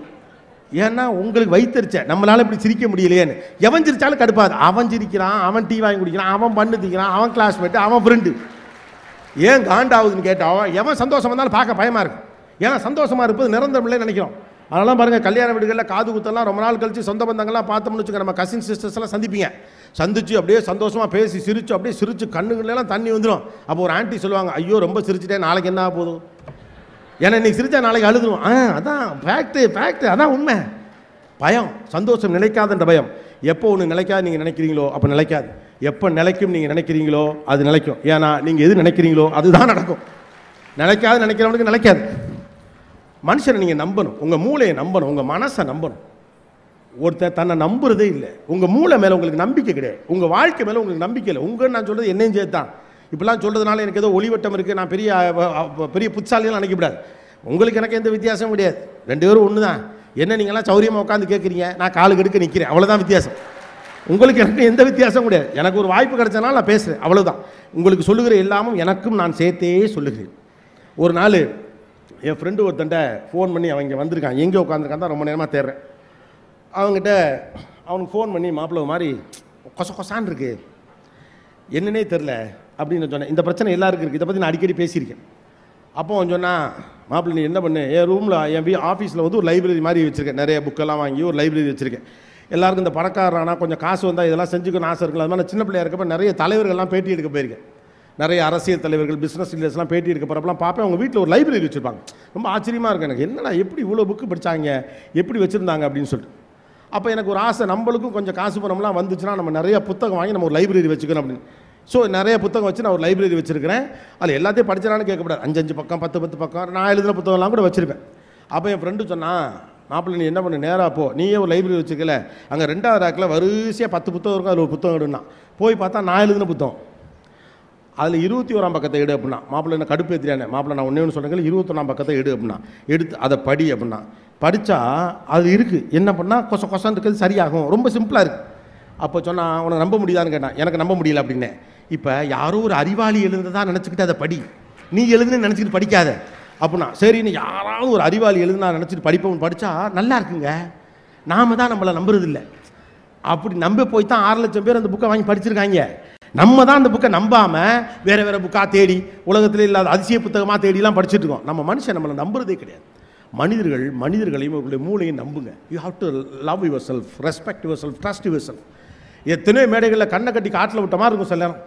ஏன்னா உங்களுக்கு வைத்தறிச்ச நம்மளால இப்படி சிரிக்க முடியலையேன்னு. எவன் சிரிச்சாலும் கடுப்பாது. அவன் சிரிக்கிறான், அவன் டீ வாங்கி குடிக்கிறான், அவன் பண்ணு திக்கிறான், அவன் கிளாஸ்மேட்டு, அவன் ஃப்ரெண்டு. ஏன் காண்டாகுதுன்னு கேட்டால் எவன் சந்தோஷம் வந்தாலும் பார்க்க பயமாக இருக்கும். ஏன்னா சந்தோஷமாக இருப்பது நிரந்தரம் இல்லைன்னு நினைக்கிறோம். அதெல்லாம் பாருங்கள், கல்யாண வீடுகளில் காது குத்தெல்லாம் ரொம்ப நாள் கழிச்சு சொந்த பந்தங்கள்லாம் பார்த்தோம்னு வச்சுக்க, நம்ம கசின் சிஸ்டர்ஸ் எல்லாம் சந்திப்பீங்க. சந்திச்சு அப்படியே சந்தோஷமாக பேசி சிரிச்சு அப்படியே சிரிச்சு கண்ணுகளெல்லாம் தண்ணி வந்துடும். அப்போ ஒரு ஆண்டி சொல்லுவாங்க, ஐயோ ரொம்ப சிரிச்சுட்டேன், நாளைக்கு என்ன போதும், ஏன்னா இன்னைக்கு சிரிச்சா நாளைக்கு அழுதுரும். அதான் ஃபேக்ட், அதான் உண்மை. பயம், சந்தோஷம் நிலைக்காதுன்ற பயம். எப்போ ஒன்று நிலைக்காது நீங்கள் நினைக்கிறீங்களோ அப்போ நிலைக்காது. எப்போ நிலைக்கும் நீங்கள் நினைக்கிறீங்களோ அது நிலைக்கும். ஏன்னா நீங்கள் எது நினைக்கிறீங்களோ அதுதான் நடக்கும். நினைக்காது நினைக்கிறவனுக்கு நிலைக்காது. மனுஷனை நீங்கள் நம்பணும், உங்கள் மூளையை நம்பணும், உங்கள் மனசை நம்பணும். ஒருத்தர் தன்னை நம்புறதே இல்லை. உங்கள் மூளை மேலே உங்களுக்கு நம்பிக்கை கிடையாது, உங்கள் வாழ்க்கை மேலே உங்களுக்கு நம்பிக்கை இல்லை. உங்கள் நான் சொல்கிறது என்னையும் சேர்த்து தான். இப்படிலாம் சொல்கிறதுனால எனக்கு ஏதோ ஒளிவட்டம் இருக்குது, நான் பெரிய புத்தாலியெல்லாம் நினைக்கக்கூடாது. உங்களுக்கு எனக்கு எந்த வித்தியாசமும் கிடையாது. ரெண்டு பேரும் ஒன்று தான். என்ன நீங்களாம் சௌரியமாக உட்காந்து கேட்குறீங்க, நான் காலு கெடுக்க நிற்கிறேன், அவ்வளோதான் வித்தியாசம். உங்களுக்கு எனக்கு எந்த வித்தியாசம் கிடையாது. எனக்கு ஒரு வாய்ப்பு கிடைச்சனால நான் பேசுகிறேன், அவ்வளோதான். உங்களுக்கு சொல்லுகிற எல்லாமும் எனக்கும் நான் சேர்த்தே சொல்லுகிறேன். ஒரு நாள் என் ஃப்ரெண்டு ஒருத்தன்ட்ட ஃபோன் பண்ணி அவங்க வந்திருக்கான், எங்கே உட்காந்துருக்கான் தான் ரொம்ப நேரமாக தேடுறேன். அவங்ககிட்ட அவனுக்கு ஃபோன் பண்ணி, மாப்பிள்ளை மாதிரி கொசான் இருக்குது, என்னன்னே தெரில அப்படின்னு சொன்னேன். இந்த பிரச்சனை எல்லாருக்கும் இருக்குது, இதை பற்றி நான் அடிக்கடி பேசியிருக்கேன். அப்போ அவன் சொன்னால், மாப்பிள்ளை நீ என்ன பண்ணு, என் ரூமில் என் ஆஃபீஸில் வந்து ஒரு லைப்ரரி மாதிரி வச்சுருக்கேன், நிறைய புக்கெல்லாம் வாங்கி ஒரு லைப்ரரி வச்சுருக்கேன். எல்லாருக்கும் இந்த பணக்காரனா கொஞ்சம் காசு வந்தால் இதெல்லாம் செஞ்சுக்கணும் ஆசை இருக்குல்ல. அது மாதிரி சின்ன பிள்ளையா இருக்கப்போ நிறைய தலைவர்கள்லாம் பேட்டி எடுக்க போயிருக்கேன். நிறைய அரசியல் தலைவர்கள், பிஸ்னஸ் லீடர்ஸ்லாம் பேட்டி எடுக்க போகிறப்பெல்லாம் பார்ப்பேன். அவங்க வீட்டில் ஒரு லைப்ரரி வச்சுருப்பாங்க. ரொம்ப ஆச்சரியமாக இருக்கும் எனக்கு, என்னடா எப்படி இவ்வளோ புக்கு படித்தாங்க, எப்படி வச்சுருந்தாங்க அப்படின்னு சொல்லிட்டு. அப்போ எனக்கு ஒரு ஆசை, நம்மளுக்கும் கொஞ்சம் காசு பணம்லாம் வந்துச்சுன்னா நம்ம நிறைய புத்தகம் வாங்கி நம்ம ஒரு லைப்ரரி வச்சுக்கணும் அப்படின்னு. ஸோ நிறைய புத்தகம் வச்சு நான் ஒரு லைப்ரரி வச்சுருக்கிறேன். அதில் எல்லாத்தையும் படிச்சானு கேட்கக்கூடாது, 5 பக்கம் 10 பக்கம் நான் எழுதின புத்தகம்லாம் கூட வச்சுருப்பேன். அப்போ என் ஃப்ரெண்டு சொன்னான், மாப்பிள்ளை நீ என்ன பண்ணு, நேராக போ, நீயே ஒரு லைப்ரரி வச்சுக்கல, அங்கே 2வது ரேக்கில் வரிசையாக 10 புத்தகம் இருக்கும், அதில் ஒரு புத்தகம் எடுனா. போய் பார்த்தா நான் எழுதின புத்தகம், அதில் 21ஆம் பக்கத்தை எடு அப்படின்னா. மாப்பிள்ளை என்ன கடுப்பு ஏற்றியானே, மாப்பிள்ளை நான் ஒன்றே ஒன்று சொன்னேன், 21ஆம் பக்கத்தை எடு அப்படின்னா. எடுத்து அதை படி அப்படின்னா. படித்தா அது இருக்குது, என்ன பண்ணால் கொசான் இருக்கிறது சரியாகும், ரொம்ப சிம்பிளாக இருக்குது. அப்போ சொன்னால், உனக்கு நம்ப முடியாதான்னு கேட்டான். எனக்கு நம்ப முடியல அப்படின்னே. இப்போ யாரோ ஒரு அறிவாளி எழுதுனதான் நினச்சிக்கிட்டு அதை படி, நீ எழுதுன்னு நினச்சிக்கிட்டு படிக்காத அப்படின்னா. சரின்னு யாராவது ஒரு அறிவாளி எழுதுனா நினச்சிட்டு படிப்போம்னு படித்தா நல்லா இருக்குங்க. நாம் தான் நம்மளை நம்புறது இல்லை. அப்படி நம்ப போய் தான் 6 லட்சம் பேர் அந்த புக்கை வாங்கி படிச்சிருக்காங்க. நம்ம தான் அந்த புக்கை நம்பாமல் வேறு புக்காக தேடி, உலகத்தில் இல்லாத அதிசய புத்தகமாக தேடிலாம் படிச்சுட்டு இருக்கோம். நம்ம மனுஷன் நம்மளை நம்புறதே கிடையாது. மனிதர்களையும் அவர்களுடைய மூளையும் நம்புங்க. You have to love your self, respect your self, trust your self. எத்தனையோ மேடைகளில் கண்ணை கட்டி காட்டில் விட்ட மாதிரி இருக்கும் சில நேரம்.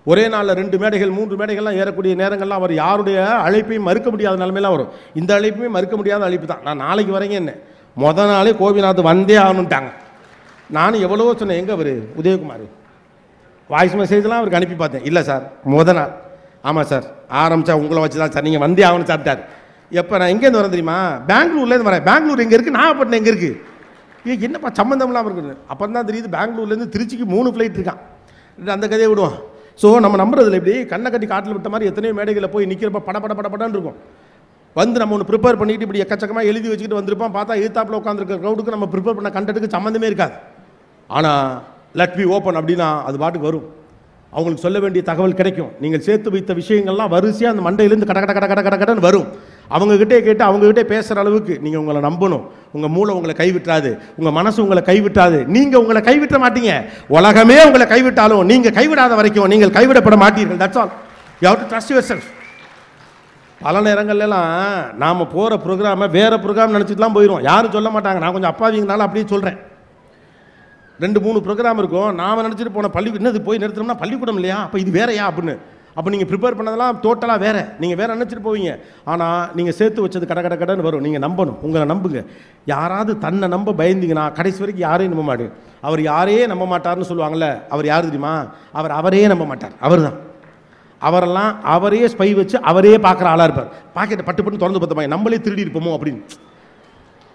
ஒரே நாளில் 2 மேடைகள் 3 மேடைகள்லாம் ஏறக்கூடிய நேரங்கள்லாம் அவர் யாருடைய அழைப்பையும் மறுக்க முடியாத நிலைமையெல்லாம் வரும். இந்த அழைப்புமே மறுக்க முடியாத அழைப்பு தான். நான் நாளைக்கு வரேங்க, என்ன மொதல் நாளே கோபிநாத் வந்தே ஆகணுன்ட்டாங்க. நானும் எவ்வளவோ சொன்னேன், எங்கே அவர் உதயகுமார் வாய்ஸ் மெசேஜ்லாம் அவருக்கு அனுப்பி பார்த்தேன். இல்லை சார் மொதல் நாள், ஆமாம் சார் ஆரம்பித்தா உங்களை வச்சு தான் சார், நீங்கள் வந்தே ஆகணும்னு சாப்பிட்டார். எப்போ நான் எங்கேருந்து வரேன் தெரியுமா, பெங்களூர்லேருந்து வரேன். பெங்களூர் எங்கே இருக்குது, நாகப்பட்டினம் எங்கே இருக்குது, என்னப்பா சம்மந்தம்லாம் இருக்குது. அப்போ தான் தெரியுது பெங்களூர்லேருந்து திருச்சிக்கு 3 ஃப்ளைட் இருக்கான். அந்த கதையை விடுவோம். ஸோ நம்ம நம்புறதில்ல. இப்படி கண்ணை கட்டி காட்டில் விட்ட மாதிரி எத்தனையோ மேடைகளில் போய் நிற்கிறப்ப படப்படன்னு இருக்கும். வந்து நம்ம ஒன்று ப்ரிப்பேர் பண்ணிட்டு இப்படி எக்கச்சக்கமாக எழுதி வச்சுக்கிட்டு வந்திருப்போம். பார்த்தா எதிர்த்தாப்பில் உட்காந்துருக்க க்ரௌடுக்கு நம்ம ப்ரிப்பேர் பண்ண கண்டென்ட்டுக்கு சம்மந்தமே இருக்காது. ஆனால் லெட் பி ஓப்பன் அப்படின்னா அது பாட்டுக்கு வரும். அவங்களுக்கு சொல்ல வேண்டிய தகவல் கிடைக்கும். நீங்கள் சேர்த்து வைத்த விஷயங்கள்லாம் வரிசையாக அந்த மண்டையிலேருந்து கடன்னு வரும். அவங்ககிட்டே கேட்டு அவங்ககிட்டே பேசுகிற அளவுக்கு நீங்கள் உங்களை நம்பணும். உங்கள் மூளை உங்களை கைவிட்டாது, உங்கள் மனசு உங்களை கைவிட்டாது. நீங்கள் உங்களை கைவிட்ட மாட்டீங்க. உலகமே உங்களை கைவிட்டாலும் நீங்கள் கைவிடாத வரைக்கும் நீங்கள் கைவிடப்பட மாட்டீர்கள். That's all. You have to trust your self. பல நேரங்கள்லாம் நாம் போகிற ப்ரோக்ராமை வேறு ப்ரோக்ராம் நினச்சிட்டுலாம் போயிடுவோம். யாரும் சொல்ல மாட்டாங்க. நான் கொஞ்சம் அப்பாவிங்கனால அப்படியே சொல்கிறேன். 2-3 ப்ரோக்ராம் இருக்கும். நாம் நினச்சிட்டு போன என்னது போய் நிறுத்தணும்னா பள்ளிக்கூடம் இல்லையா, அப்போ இது வேறையா அப்படின்னு. அப்போ நீங்கள் ப்ரிப்பேர் பண்ணதெல்லாம் டோட்டலாக வேறு, நீங்கள் வேறு நினச்சிட்டு போவீங்க. ஆனால் நீங்கள் சேர்த்து வச்சது கடன்னு வரும். நீங்கள் நம்பணும், உங்களை நம்புங்க. யாராவது தன்னை நம்ப பயந்தீங்கன்னா கடைசி வரைக்கும் யாரையும் நம்ப மாட்டேங்க. அவர் யாரையே நம்ப மாட்டார்னு சொல்லுவாங்கள்ல, அவர் யார் தெரியுமா, அவரே நம்ப மாட்டார். அவர் தான் அவரெல்லாம் அவரே ஸ்பை வச்சு அவரே பார்க்குற ஆளாக இருப்பார். பாக்கெட்டை பட்டு திறந்து பார்த்துப்பாங்க, நம்மளே திருடி இருப்போமோ அப்படின்னு.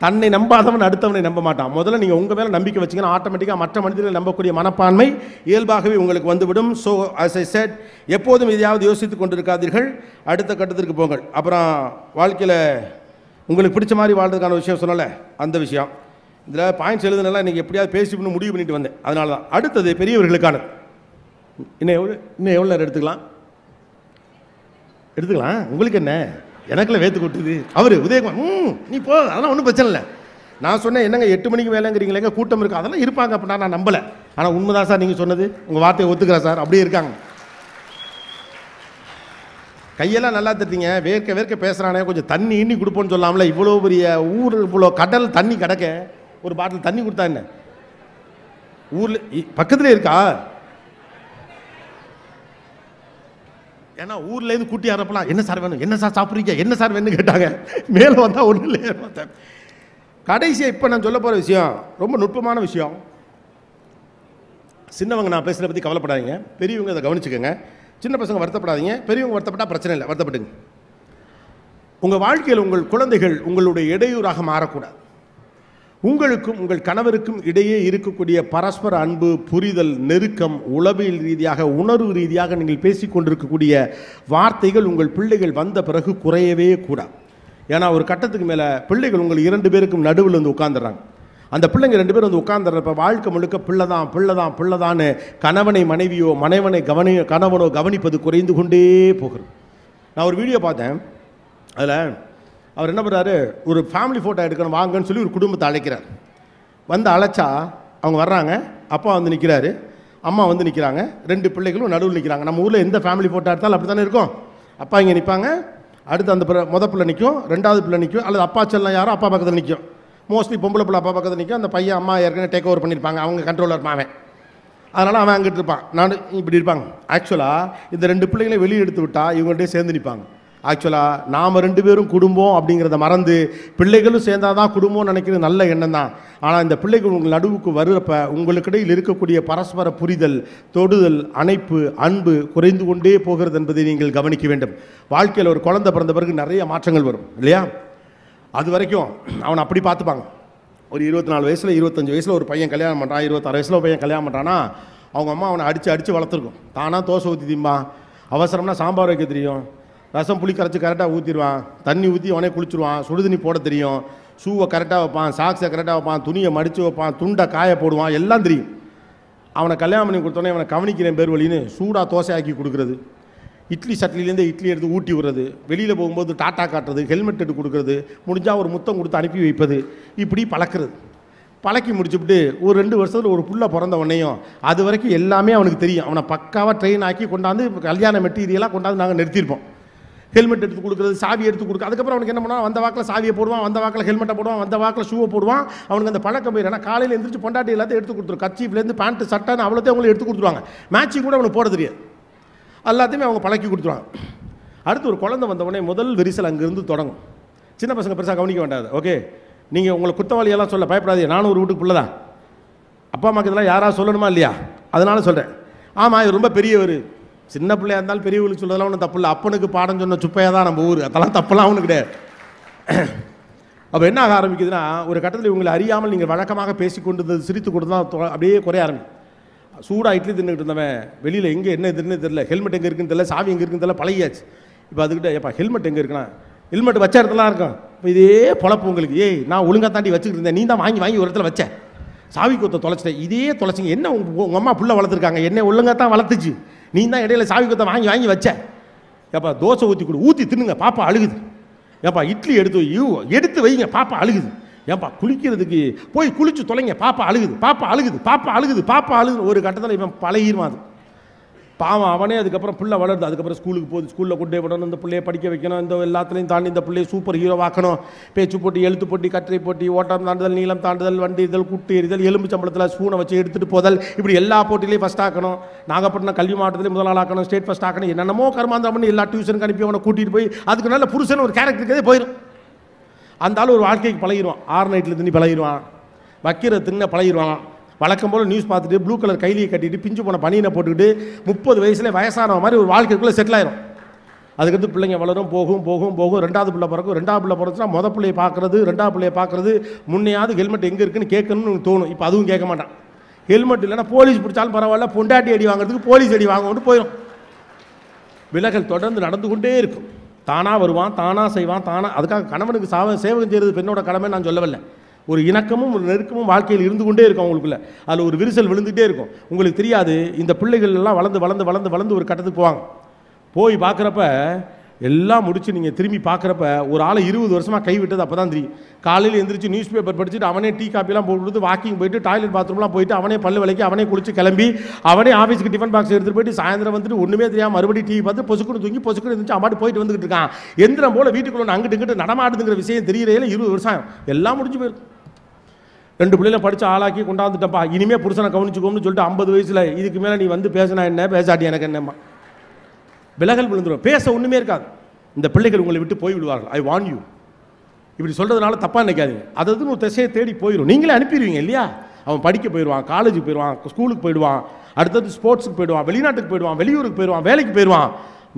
தன்னை நம்பாதவன் அடுத்தவனை நம்ப மாட்டான். முதல்ல நீங்கள் உங்கள் மேலே நம்பிக்கை வச்சிங்கன்னா ஆட்டோமேட்டிக்காக மற்ற மனிதர்களை நம்பக்கூடிய மனப்பான்மை இயல்பாகவே உங்களுக்கு வந்துவிடும். ஸோ as I said, எப்போதும் எதையாவது யோசித்து கொண்டிருக்காதீர்கள், அடுத்த கட்டத்திற்கு போங்கள். அப்புறம் வாழ்க்கையில் உங்களுக்கு பிடிச்ச மாதிரி வாழ்றதுக்கான விஷயம் சொன்னல, அந்த விஷயம் இதில் பாயிண்ட்ஸ் எழுதுனால இன்றைக்கி எப்படியாவது பேசி முடிவு பண்ணிட்டு வந்தேன். அதனால தான் அடுத்தது பெரியவர்களுக்கானது. இன்னும் எவ்வளோ நேரம் எடுத்துக்கலாம் உங்களுக்கு என்ன எனக்குள்ள வேத்து கொட்டுது. அவர் உதயகுமார் நீ போ, அதெல்லாம் ஒன்றும் பிரச்சனை இல்லை. நான் சொன்னேன் என்னங்க 8 மணிக்கு வேலைங்கிறீங்களேங்க, கூட்டம் இருக்குது. அதெல்லாம் இருப்பாங்க அப்படின்னா நான் நம்பலை. ஆனால் உண்மைதான் சார் நீங்கள் சொன்னது, உங்கள் வார்த்தையை ஒத்துக்கிறேன் சார். அப்படியே இருக்காங்க. கையெல்லாம் நல்லா தட்டிங்க, வேர்க்க வேர்க்க பேசுகிறானே, கொஞ்சம் தண்ணி இன்னி கொடுப்போன்னு சொல்லாமல. இவ்வளோ பெரிய ஊர், இவ்வளோ கடல் தண்ணி கிடக்க ஒரு பாட்டில் தண்ணி கொடுத்தா என்ன? ஊரில் பக்கத்துலேயே இருக்கா? ஏன்னா ஊர்லேருந்து கூட்டி அறப்பலாம். என்ன சார் வேணும், என்ன சார் சாப்பிட்றீங்க, என்ன சார் வேணும்னு கேட்டாங்க. மேலே வந்தால் ஒன்றும் இல்லை. கடைசியாக இப்போ நான் சொல்ல போகிற விஷயம் ரொம்ப நுட்பமான விஷயம். சின்னவங்க நான் பேசுகிறத பற்றி கவலைப்படாதீங்க, பெரியவங்க அதை கவனிச்சுக்கோங்க. சின்ன பசங்க வருத்தப்படாதீங்க, பெரியவங்க வருத்தப்பட்டால் பிரச்சனை இல்லை, வருத்தப்பட்டுங்க. உங்கள் வாழ்க்கையில் உங்கள் குழந்தைகள் உங்களுடைய இடையூறாக மாறக்கூடாது. உங்களுக்கும் உங்கள் கணவருக்கும் இடையே இருக்கக்கூடிய பரஸ்பர அன்பு, புரிதல், நெருக்கம், உளவியல் ரீதியாக, உணர்வு ரீதியாக நீங்கள் பேசிக்கொண்டிருக்கக்கூடிய வார்த்தைகள் உங்கள் பிள்ளைகள் வந்த பிறகு குறையவே கூடாது. ஏன்னா ஒரு கட்டத்துக்கு மேலே பிள்ளைகள் உங்கள் 2 பேருக்கும் நடுவில் வந்து உட்காந்துடுறாங்க. அந்த பிள்ளைங்க 2 பேரும் வந்து உட்காந்துறப்ப வாழ்க்கை முழுக்க பிள்ளைதான்னு கணவனை மனைவியோ கணவனோ கவனிப்பது குறைந்து கொண்டே போகிறது. நான் ஒரு வீடியோ பார்த்தேன். அதில் அவர் என்ன பண்ணுறாரு, ஒரு ஃபேமிலி ஃபோட்டோ எடுக்கணும் வாங்கன்னு சொல்லி ஒரு குடும்பத்தை அழைக்கிறார். வந்து அழைச்சா அவங்க வர்றாங்க, அப்பா வந்து நிற்கிறாரு, அம்மா வந்து நிற்கிறாங்க, 2 பிள்ளைகளும் நடுவில் நிற்கிறாங்க. நம்ம ஊரில் எந்த ஃபேமிலி ஃபோட்டோ எடுத்தாலும் அப்படி தானே இருக்கும். அப்பா இங்கே நிற்பாங்க, அடுத்து அந்த மொதல் பிள்ளை நிற்கும், 2வது பிள்ளை நிற்கும், அல்லது அப்பா செல்லம் யாரோ அப்பா பக்கத்தில் நிற்கும். மோஸ்ட்லி பொம்பளை பிள்ளை அப்பா பக்கத்தில் நிற்கும், அந்த பையன் அம்மா ஏற்கனவே டேக் ஓவர் பண்ணியிருப்பாங்க, அவங்க கண்ட்ரோலில் இருப்பான் அவன். அதனால் அவன் அங்கிட்டு இருப்பான், நான் இப்படி இருப்பாங்க. ஆக்சுவலாக இந்த 2 பிள்ளைங்களையும் வெளியே எடுத்து விட்டால் இவங்கள்ட்டே சேர்ந்து நிற்பாங்க. ஆக்சுவலாக நாம் 2 பேரும் குடும்பம் அப்படிங்கிறத மறந்து பிள்ளைகளும் சேர்ந்தாதான் குடும்பம்னு நினைக்கிறது நல்ல எண்ணம் தான். ஆனால் இந்த பிள்ளைகள் உங்கள் நடுவுக்கு வருகிறப்ப உங்களுக்கிடையில் இருக்கக்கூடிய பரஸ்பர புரிதல், தொடுதல், அணைப்பு, அன்பு குறைந்து கொண்டே போகிறது என்பதை நீங்கள் கவனிக்க வேண்டும். வாழ்க்கையில் ஒரு குழந்தை பிறந்த பிறகு நிறைய மாற்றங்கள் வரும் இல்லையா? அது வரைக்கும் அவனை அப்படி பார்த்துப்பாங்க. ஒரு 24 வயசில் 25 வயசில் ஒரு பையன் கல்யாணம் பண்ணுறான், 26 வயசில் ஒரு பையன் கல்யாணம் பண்ணுறான்னா அவங்க அம்மா அவனை அடித்து வளர்த்துருக்கும். தானாக தோசை ஊற்றி திம்பான், அவசரம்னா சாம்பார் வைக்க தெரியும், ரசம் புளி கரைச்சி கரெக்டாக ஊற்றிடுவான், தண்ணி ஊற்றி அவனே குளிச்சுடுவான், சுடுதண்ணி போட தெரியும், ஷூவை கரெக்டாக வைப்பான், சாக்ஸை கரெக்டாக வைப்பான், துணியை மடித்து வைப்பான், துண்டை காய போடுவான், எல்லாம் தெரியும். அவனை கல்யாணம் பண்ணி கொடுத்தோன்னே அவனை கவனிக்கிறேன் பேர் வழின்னு சூடாக தோசை ஆக்கி கொடுக்குறது, இட்லி சட்லிலேருந்து இட்லி எடுத்து ஊட்டி விடுறது, வெளியில் போகும்போது டாட்டா காட்டுறது, ஹெல்மெட் எடுத்து கொடுக்குறது, முடிஞ்சால் ஒரு முத்தம் கொடுத்து அனுப்பி வைப்பது, இப்படி பழக்கிறது. பழக்கி முடிச்சுவிட்டு ஒரு 2 வருஷத்தில் ஒரு புள்ள பிறந்த உடனேயும் அது வரைக்கும் எல்லாமே அவனுக்கு தெரியும். அவனை பக்காவாக ட்ரெயின் ஆக்கி கொண்டாந்து கல்யாண மெட்டீரியலாக கொண்டாந்து நாங்கள் நிறுத்தியிருப்போம். ஹெல்மெட் எடுத்து கொடுக்குறது, சாவி எடுத்து கொடுக்குறது. அதுக்கப்புறம் அவனுக்கு என்ன பண்ணுவான், வந்த வாக்கில் சாவியை போடுவான், வந்த வாக்கில் ஹெல்மெட்டை போடுவான், வந்த வாக்கில் ஷூவை போடுவான். அவனுக்கு அந்த பழக்கம் போயிடும். ஏன்னா காலையில் எழுந்திரிச்சு பொண்டாட்டி எல்லாத்தையும் எடுத்து கொடுத்துரும், கச்சீஃப்லேருந்து பேண்ட்டு சட்டைன்னு அவ்வளோத்தையும் அவங்களுக்கு எடுத்து கொடுத்துருவாங்க. மேட்சிங் கூட அவனுக்கு போட தெரியாது, எல்லாத்தையுமே அவங்க பழக்கி கொடுத்துருவாங்க. அடுத்து ஒரு குழந்தை வந்தவொடனே முதல் விரிசல் அங்கேருந்து தொடங்கும். சின்ன பசங்க பெருசாக கவனிக்க வேண்டாது. ஓகே, நீங்கள் உங்களை குத்தவாளியெல்லாம் சொல்ல பயப்படாதீங்க, நானும் ஒரு வீட்டுக்கு பிள்ளை தான். அப்பா அம்மாக்கு இதெல்லாம் யாராவது சொல்லணுமா இல்லையா? அதனால சொல்கிறேன். ஆமாம், இது ரொம்ப பெரியவர், சின்ன பிள்ளையாக இருந்தாலும் பெரியவர்களுக்கு சொல்கிறதெல்லாம் ஒன்றும் தப்பு இல்லை. அப்பனுக்கு பாடம் சொன்ன சுப்பையாக தான் நம்ம ஊர், அதெல்லாம் தப்பெல்லாம் ஒன்றும் கிடையாது. அப்போ என்ன ஆக ஆரம்பிக்குதுன்னா, ஒரு கட்டத்தில் இவங்களை அறியாமல் நீங்கள் வழக்கமாக பேசி கொண்டு சிரித்து கொண்டு தான் அப்படியே குறைய ஆரம்பிக்கும். சூடாக இட்லி தின்னுக்கிட்டு இருந்தவன் வெளியில் எங்கே என்ன இதுன்னு தெரியல, ஹெல்மெட் எங்கே இருக்குன்னு தெரியல, சாவி எங்கே இருக்குன்னு தெரியல, பழகியாச்சு. இப்போ அதுக்கிட்ட எப்பா ஹெல்மெட் எங்கே இருக்குன்னா, ஹெல்மெட் வச்ச இடத்துலாம் இருக்கும். இப்போ இதே பொழப்பு உங்களுக்கு, நான் ஒழுங்காக தாண்டி வச்சுக்கிட்டு இருந்தேன், நீ தான் வாங்கி ஒரு இடத்துல வச்சேன், சாவி கொத்த தொலைச்சிட்டேன், இதே தொலைச்சிங்க. என்ன உங்கள் அம்மா புள்ள வளர்த்துருக்காங்க, என்ன ஒழுங்காக தான் வளர்த்துச்சு, நீ தான் இடையில சாவி கொத்த வாங்கி வச்ச. ஏப்பா தோசை ஊற்றி தின்னுங்க, பாப்பா அழுகுது. ஏப்பா இட்லி எடுத்து வைங்க, பாப்பா அழுகுது. ஏப்பா குளிக்கிறதுக்கு போய் குளிச்சு தொலைங்க, பாப்பா அழுகுது. ஒரு கட்டத்தில் இவன் பழகிடுவான். அது பாவம் அவனே. அதுக்கப்புறம் பிள்ளை வளருது, அதுக்கப்புறம் ஸ்கூலுக்கு போகுது, ஸ்கூலில் கொண்டு போய் விடணும், இந்த பிள்ளையை படிக்க வைக்கணும், இந்த எல்லாத்துலேயும் தாண்டி இந்த பிள்ளையை சூப்பர் ஹீரோவாக்கணும். பேச்சு போட்டி, எழுத்து போட்டி, கட்டுரை போட்டி, ஓட்டம் தாண்டுதல், நீளம் தாண்டுதல், வண்டி இதழ், குட்டு எறிதல், எலும்பு சம்பளத்தில் ஸ்பூனை வச்சு எடுத்துகிட்டு போதல், இப்படி எல்லா போட்டிலையும் ஃபஸ்ட் ஆக்கணும். நாகப்பட்டினம் கல்வி மாவட்டத்திலே முதல் நாள் ஆக்கணும், ஸ்டேட் ஃபஸ்ட் ஆக்கணும், என்னென்னமோ கர்மாந்தரம் பண்ணி எல்லா டியூஷனுக்கு அனுப்பி அவனை கூட்டிகிட்டு போய் அதுக்கு நல்ல புருஷன் ஒரு கேரக்டருக்கே போயிடும். அந்த ஆள் ஒரு வாழ்க்கைக்கு பழகிடுவான். 6 நைட்டில் தின்னி பழகிடுவான், வைக்கிற தின்ன பழகிடுவான். வழக்கம் போல் நியூஸ் பார்த்துட்டு ப்ளூ கலர் கைலியை கட்டிட்டு பிஞ்சு போன பனியனை போட்டுக்கிட்டு 30 வயசுல வயசான மாதிரி ஒரு வாழ்க்கைக்குள்ளே செட்டில் ஆயிரும். அதுக்கடுத்து பிள்ளைங்க வளரும், போகும். 2வது பிள்ளை பிறக்கும். 2வது பிள்ளை பிறந்துச்சுன்னா மொதல் பிள்ளையை பார்க்குறது, 2வது பிள்ளையை பார்க்குறது, முன்னையாவது ஹெல்மெட் எங்கே இருக்குன்னு கேட்கணும்னு தோணும். இப்போ அதுவும் கேட்க மாட்டான். ஹெல்மெட் இல்லைன்னா போலீஸ் பிடிச்சாலும் பரவாயில்ல, பொண்டாட்டி அடி வாங்குறதுக்கு போலீஸ் அடி வாங்க போயிடும். விலகல் தொடர்ந்து நடந்து கொண்டே இருக்கும். தானாக வருவான், தானாக செய்வான், தானாக. அதுக்காக கணவனுக்கு சேவகம் செய்கிறது பெண்ணோட கடமை நான் சொல்லவில்லை. ஒரு இணக்கமும் ஒரு நெருக்கமும் வாழ்க்கையில் இருந்து கொண்டே இருக்கும். அவங்களுக்குள்ள அதில் ஒரு விரிசல் விழுந்துகிட்டே இருக்கும். உங்களுக்கு தெரியாது, இந்த பிள்ளைகள் எல்லாம் வளர்ந்து ஒரு கட்டத்துக்கு போவாங்க. போய் பார்க்குறப்ப எல்லாம் முடிச்சு நீங்கள் திரும்பி பார்க்குறப்ப ஒரு ஆளை 20 வருஷமாக கை விட்டது அப்போ தான் தெரியும். காலையில் எந்திரிச்சு நியூஸ் பேப்பர் படிச்சுட்டு அவனே டீ காப்பிலாம் போட்டு கொடுத்து வாக்கிங் போயிட்டு டாய்லெட் பாத்ரூம்லாம் போயிட்டு அவனே பல்லு விலைக்கு அவனே குளிச்சு கிளம்பி அவனே ஆஃபீஸுக்கு டிஃபன் பாக்ஸ் எடுத்துகிட்டு போயிட்டு சாயந்தரம் வந்துட்டு ஒன்றுமே தெரியாமல் மறுபடியும் டிவி பார்த்து பொசுக்குன்னு தூங்கி பொசுக்குன்னு இருந்துச்சு அம்மாட்டு போயிட்டு வந்துட்டு இருக்கான். எந்திரம் போல வீட்டுக்குள்ள அங்கிட்டு இங்கிட்டு நடமாடுதுங்கிற விஷயம் தெரியலையில 20 வருஷம் எல்லாம் முடிஞ்சு போயிருக்கு. 2 பிள்ளைகளை படித்து ஆளாக்கி கொண்டாந்துட்டப்பா, இனிமேல் புருஷனை கவனிச்சுக்கோம்னு சொல்லிட்டு 50 வயசில் இதுக்கு மேலே நீ வந்து பேசினா என்ன பேசாட்டி எனக்கு என்னம்மா விலகல் விழுந்துடும். பேச ஒன்றுமே இருக்காது. இந்த பிள்ளைகள் உங்களை விட்டு போய் விடுவார்கள். ஐ வான் யூ. இப்படி சொல்கிறதுனால தப்பாக நினைக்காதீங்க. அதுன்னு ஒரு திசையை தேடி போயிடும். நீங்களே அனுப்பிடுவீங்க இல்லையா? அவன் படிக்க போயிடுவான், காலேஜுக்கு போயிடுவான், ஸ்கூலுக்கு போயிடுவான், அடுத்தது ஸ்போர்ட்ஸுக்கு போயிடுவான், வெளிநாட்டுக்கு போயிடுவான், வெளியூருக்கு போயிடுவான், வேலைக்கு போயிடுவான்.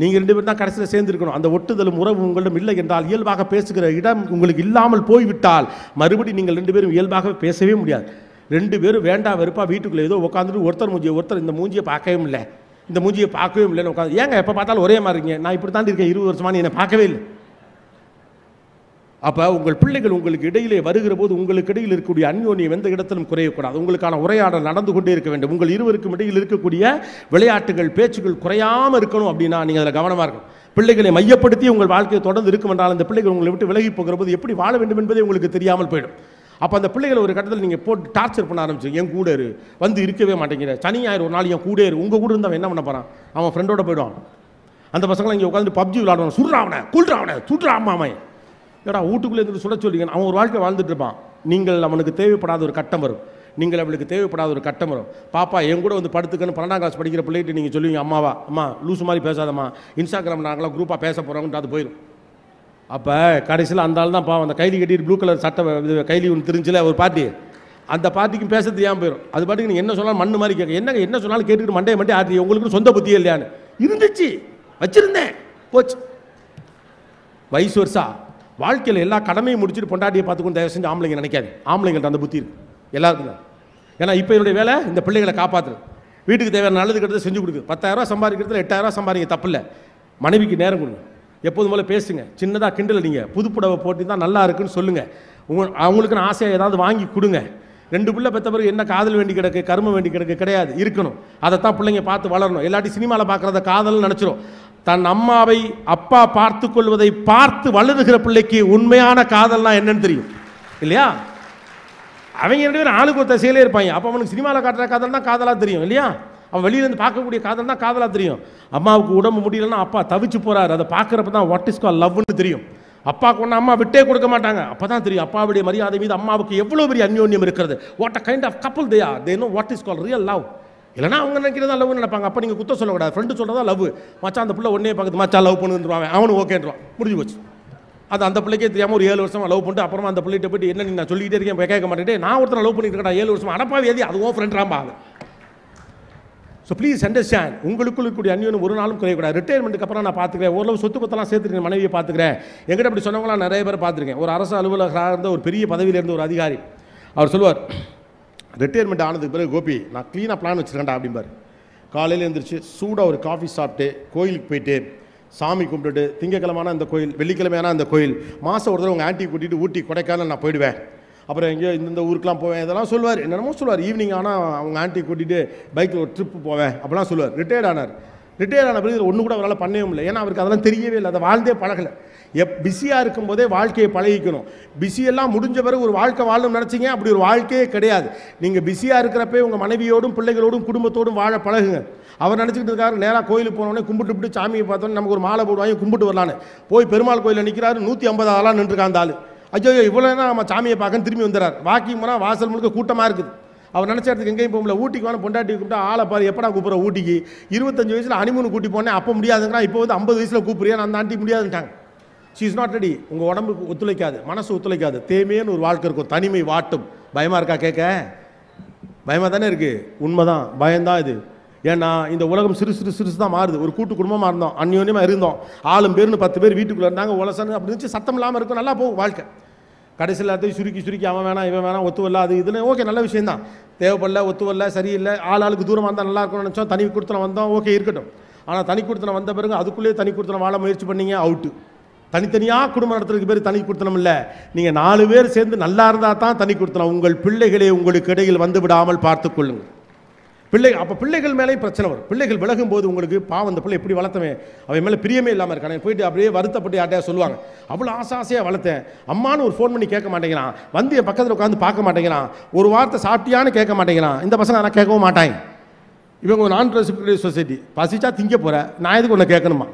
நீங்கள் 2 பேர் தான் கடைசியில் சேர்ந்துருக்கணும். அந்த ஒட்டுதலும் உறவு உங்களிடம் இல்லை என்றால், இயல்பாக பேசுகிற இடம் உங்களுக்கு இல்லாமல் போய்விட்டால் மறுபடியும் நீங்கள் 2 பேரும் இயல்பாக பேசவே முடியாது. 2 பேரும் வேண்டா வெறுப்பா வீட்டுக்குள்ளே ஏதோ உட்காந்துட்டு ஒருத்தர் இந்த மூஞ்சியை பார்க்கவே இல்லை, இந்த மூஞ்சியை பார்க்கவே இல்லைன்னு உட்காந்து ஏங்க எப்போ பார்த்தாலும் ஒரே மாதிரி இருக்கீங்க, நான் இப்படி தாண்டி இருக்கேன் 20 வருஷமா நீ என்னை பார்க்கவே இல்லை. அப்போ உங்கள் பிள்ளைகள் உங்களுக்கு இடையிலே வருகிற போது உங்களுக்கு இடையில் இருக்கக்கூடிய அந்யோன்யம் எந்த இடத்திலும் குறையக்கூடாது. உங்களுக்கான உரையாடல் நடந்து கொண்டே இருக்க வேண்டும். உங்கள் இருவருக்கும் இடையில் இருக்கக்கூடிய விளையாட்டுகள் பேச்சுகள் குறையாமல் இருக்கணும். அப்படின்னா நீங்கள் அதில் கவனமாக இருக்கணும். பிள்ளைகளை மையப்படுத்தி உங்கள் வாழ்க்கையை தொடர்ந்து இருக்கும் என்றால் அந்த பிள்ளைகள் உங்களை விட்டு விலகி போகிற போது எப்படி வாழ வேண்டும் என்பதே உங்களுக்கு தெரியாமல் போயிடும். அப்போ அந்த பிள்ளைகளை ஒரு கட்டத்தில் நீங்கள் போட்டு டார்ச்சர் பண்ண ஆரம்பிச்சு, என் கூட இரு, வந்து இருக்கவே மாட்டேங்கிற, சனி ஞாயிறு ஒரு நாள் என் கூட இரு. உங்கள் கூட இருந்தால் என்ன பண்ண போகிறான்? அவன் ஃப்ரெண்டோட போயிடுவான். அந்த பசங்களை இங்கே உட்காந்து பப்ஜி விளாடுவான், சுடுறாவனை குள்றாவனை சுடுறாமாமன் ஏடா வீட்டுக்குள்ளே இருந்து சுட சொல்லிங்க. அவன் ஒரு வாழ்க்கை வாழ்ந்துட்டு இருப்பான். நீங்கள் அவனுக்கு தேவைப்படாத ஒரு கட்டம் வரும், நீங்கள் அவளுக்கு தேவைப்படாத ஒரு கட்டம் வரும். பாப்பா என் கூட வந்து படுத்துக்கன்னு 12ஆம் கிளாஸ் படிக்கிற பிள்ளைகிட்ட நீங்கள் சொல்லுவீங்க, அம்மாவா அம்மா லூசு மாதிரி பேசாதம்மா, இன்ஸ்டாகிராம் நாங்களாம் குரூப்பாக பேச போகிறோம்ன்ட்டு அது போயிடும். அப்போ கடைசியில் அந்த ஆள் தான் பாவம், அந்த கைலி கட்டிட்டு ப்ளூ கலர் சட்டை கைலி ஒன்று தெரிஞ்சில ஒரு பார்ட்டி, அந்த பார்ட்டிக்கும் பேச தெரியாமல் போயிடும். அது பாட்டுக்கு நீங்கள் என்ன சொன்னாலும் மண்ணு மாதிரி கேட்க, என்னங்க என்ன சொன்னாலும் கேட்டுக்கிட்டு மண்டே ஆட்டி உங்களுக்கு சொந்த புத்தியே இல்லையான்னு இருந்துச்சு, வச்சிருந்தேன் போச்சு. வயசு வருஷா வாழ்க்கையில் எல்லா கடமையும் முடிச்சுட்டு பொண்டாட்டியை பார்த்துக்கணும் தயவு செஞ்சு ஆம்பளைங்க நினைக்காது. ஆம்பளைங்கள்ட்ட அந்த புத்தி இருக்குது எல்லாருக்கும் தான். ஏன்னா இப்போ என்னுடைய வேலை இந்த பிள்ளைகளை காப்பாற்றுறது, வீட்டுக்கு தேவையான நல்லது கெட்டதை செஞ்சு கொடுக்குது. 10,000 ரூபா சம்பாதிக்கிறதுல 8,000 ரூபா சம்பாதிங்க தப்பில்லை. மனைவிக்கு நேரம் கொடுங்க, எப்போதும் போல பேசுங்க, சின்னதாக கிண்டல் அடிங்க, புதுப்புடவை போட்டு தான் நல்லா இருக்குன்னு சொல்லுங்கள். அவங்களுக்குன்னு ஆசையாக ஏதாவது வாங்கி கொடுங்க. 2 பிள்ளை பெற்ற பிறகு என்ன காதல் வேண்டி கிடக்கு, கரும வேண்டி கிடக்கு கிடையாது, இருக்கணும். அதைத்தான் பிள்ளைங்க பார்த்து வளரணும். எல்லாட்டி சினிமாவில் பார்க்குறத காதல்னு நினச்சிரும். தன் அம்மாவை அப்பா பார்த்து கொள்வதை பார்த்து வளருகிற பிள்ளைக்கு உண்மையான காதல்னா என்னன்னு தெரியும் இல்லையா? அவங்க 2 பேரும் ஆளுக்கு ஒருத்த செயலே இருப்பாங்க. அப்போ அவனுக்கு சினிமாவில் காட்டுற காதல் தான் காதலாக தெரியும் இல்லையா? அவன் வெளியிலேருந்து பார்க்கக்கூடிய காதல் தான் காதலாக தெரியும். அம்மாவுக்கு உடம்பு முடியலன்னா அப்பா தவிச்சு போகிறாரு, அதை பார்க்குறப்ப தான் வாட் இஸ் கால் லவ்னு தெரியும். அப்பாவுக்கு ஒன்று அம்மா விட்டே கொடுக்க மாட்டாங்க, அப்போ தான் தெரியும் அப்பாவுடைய மரியாதை மீது அம்மாவுக்கு எவ்வளோ பெரிய அந்யோன்யம் இருக்கிறது. What a kind of couple they are, they know what is call real love. இல்லைனா அவங்க நினைக்கிறதா லவ்னு நினைப்பாங்க. அப்போ நீங்கள் குத்த சொல்லக்கூடாது, ஃப்ரெண்டு சொல்கிறதா லவ். மச்சான் அந்த பிள்ளை ஒன்றே பார்க்குது, மச்சான் லவ் பண்ணுன்றான், அவனு ஓகேன்றான், முடிஞ்சு போச்சு. அது அந்த பிள்ளைக்கே தெரியாமல் ஒரு 7 வருஷமாக லவ் பண்ணிட்டு அப்புறமா அந்த பிள்ளைகிட்ட போய்ட்டு என்ன நான் சொல்லிக்கிட்டே இருக்கேன் கேட்க மாட்டேன், நான் ஒருத்தர் லவ் பண்ணிட்டு இருக்கேன் 7 வருஷமா, அடப்பாவி எது அதுவும் ஃப்ரெண்ட்ராம்பா. ஸோ ப்ளீஸ் அண்டர்ஸ்டாண்ட், உங்களுக்குள்ள இருக்கக்கூடிய அந்யோன்யம் ஒரு நாளும் குறையக்கூடாது. ரிட்டையர்மெண்ட்டுக்கு அப்புறம் நான் பார்த்துக்கிறேன், ஓரளவு சொத்து பத்தெல்லாம் சேர்த்துருக்கேன், மனைவியை பார்த்துக்கிறேன். எங்கிட்ட அப்படி சொன்னவங்களாம் நிறைய பேர் பார்த்துருக்கேன். ஒரு அரசு அலுவலகராக இருந்த ஒரு பெரிய பதவியில் இருந்த ஒரு அதிகாரி அவர் சொல்லுவார், ரிட்டையர்மெண்ட் ஆனதுக்கு பிறகு கோபி நான் க்ளீனாக பிளான் வச்சுருக்கேன்டா அப்படிம்பார். காலையில் எழுந்திரிச்சு சூடாக ஒரு காஃபி சாப்பிட்டு கோயிலுக்கு போயிட்டு சாமி கும்பிட்டுட்டு, திங்கக்கிழமைனா அந்த கோயில், வெள்ளிக்கிழமையான அந்த கோயில், மாதம் ஒரு தடவை உங்கள் ஆண்டி கூட்டிகிட்டு ஊட்டி கொடைக்கானல் நான் போயிடுவேன், அப்புறம் எங்கேயோ இந்த ஊருக்குலாம் போவேன், இதெல்லாம் சொல்லுவார். என்னென்னமோ சொல்லுவார். ஈவினிங் ஆனால் அவங்க ஆண்டி கூட்டிகிட்டு பைக்கில் ஒரு ட்ரிப்பு போவேன் அப்படிலாம் சொல்லுவார். ரிட்டையர்ட் ஆனார். ரிட்டையர் ஆன பிறகு ஒன்று கூட அவரால் பண்ணவே இல்லை. ஏன்னா அவருக்கு அதெல்லாம் தெரியவே இல்லை, அதை வாழ்ந்தே பழகலை. பிஸியாக இருக்கும்போதே வாழ்க்கையை பழகிக்கணும். பிஸியெல்லாம் முடிஞ்ச பிறகு ஒரு வாழ்க்கை வாழணும்னு நினச்சிங்க, அப்படி ஒரு வாழ்க்கையே கிடையாது. நீங்கள் பிஸியாக இருக்கிறப்பே உங்கள் மனைவியோடும் பிள்ளைகளோடும் குடும்பத்தோடும் வாழ பழகுங்க. அவர் நினச்சிக்கிட்டு இருக்காரு நேராக கோயிலுக்கு போனோடனே கும்பிட்டு சாமியை பார்த்தோன்னே நமக்கு ஒரு மாலை போடுவாங்க கும்பிட்டு வரலான்னு போய் பெருமாள் கோயிலில் நிற்கிறாரு. 150 ஆளாக நின்றுருக்கான் அந்த ஆள். ஐயோ இவ்வளோ நம்ம சாமியை பார்க்க திரும்பி வந்துடுறார். வாக்கிங் போனால் வாசல் முழுக்க கூட்டமாக இருக்குது. அவர் நினச்ச இடத்துக்கு எங்கேயும் போகல. ஊட்டிக்கு வேணும் பொண்டாட்டி கூப்பிட்டா ஆளை பாரு எப்படா கூப்பிட்ற ஊட்டிக்கு, 25 வயசில் ஹனிமூன் கூட்டி போனேன், அப்போ முடியாதுங்கிறா, இப்போ வந்து 50 வயசில் கூப்பிட்றியா, அந்த ஆண்டி முடியாதுட்டாங்க. She is not ready. உங்கள் உடம்புக்கு ஒத்துழைக்காது, மனசு ஒத்துழைக்காது, தேமையான ஒரு வாழ்க்கை இருக்கும், தனிமை வாட்டும். பயமாக இருக்கா கேட்க? பயமாக தானே இருக்குது, உண்மைதான், பயம்தான் இது. ஏன்னா இந்த உலகம் சிறுசு தான் மாறுது. ஒரு கூட்டு குடும்பமாக இருந்தோம், அந்யோன்யமாக இருந்தோம், ஆளும் பேர்னு 10 பேர் வீட்டுக்குள்ளே இருந்தாங்க, உலசன்னு அப்படி இருந்துச்சு, சத்தம் இல்லாமல் இருக்கும், நல்லா போகும் வாழ்க்கை. கடைசியில் எல்லாத்தையும் சுருக்கி அவன் வேணாம் இவன் வேணாம் ஒத்து வரல, அது இதுன்னு ஓகே நல்ல விஷயம் தான், தேவைப்படல ஒத்து வரல சரியில்லை, ஆளுக்கு தூரமாக இருந்தால் நல்லா இருக்கும்னு நினச்சோம், தனி கொடுத்தனம் வந்தோம், ஓகே இருக்கட்டும். ஆனால் தனி கொடுத்தனம் வந்த பிறகு அதுக்குள்ளேயே தனி கொடுத்தனம் வாழ முயற்சி பண்ணீங்க, அவுட்டு. தனித்தனியாக குடும்பம் நடத்துறதுக்கு பேர் தனி கொடுத்தனம் இல்லை. நீங்கள் 4 பேர் சேர்ந்து நல்லா இருந்தால் தான் தனி கொடுத்தனம். உங்கள் பிள்ளைகளே உங்களுக்கு இடையில் வந்து விடாமல் பார்த்துக்கொள்ளுங்கள். அப்போ பிள்ளைகள் மேலேயும் பிரச்சனை வரும். பிள்ளைகள் விலகும் போது உங்களுக்கு பாவம், அந்த பிள்ளை எப்படி வளர்த்தவன், அவன் மேலே பிரியமே இல்லாமல் இருக்கானே, போயிட்டு அப்படியே வருத்தப்பட்டு யார்ட்டையா சொல்லுவாங்க, அவ்வளோ ஆசையாக வளர்த்தேன், அம்மானு ஒரு ஃபோன் பண்ணி கேட்க மாட்டேங்கிறான், வந்து என் பக்கத்தில் உட்காந்து பார்க்க மாட்டேங்கிறான், ஒரு வார்த்தை சாப்பிட்டியான்னு கேட்க மாட்டேங்கிறான். இந்த பசங்க நான் கேட்கவும் மாட்டாங்க. இவங்க ஒரு நான் ரெசிபிலிட்டி சொசைட்டி, பசிச்சா திங்க போகிற, நான் எதுக்கு ஒன்று கேட்கணுமா,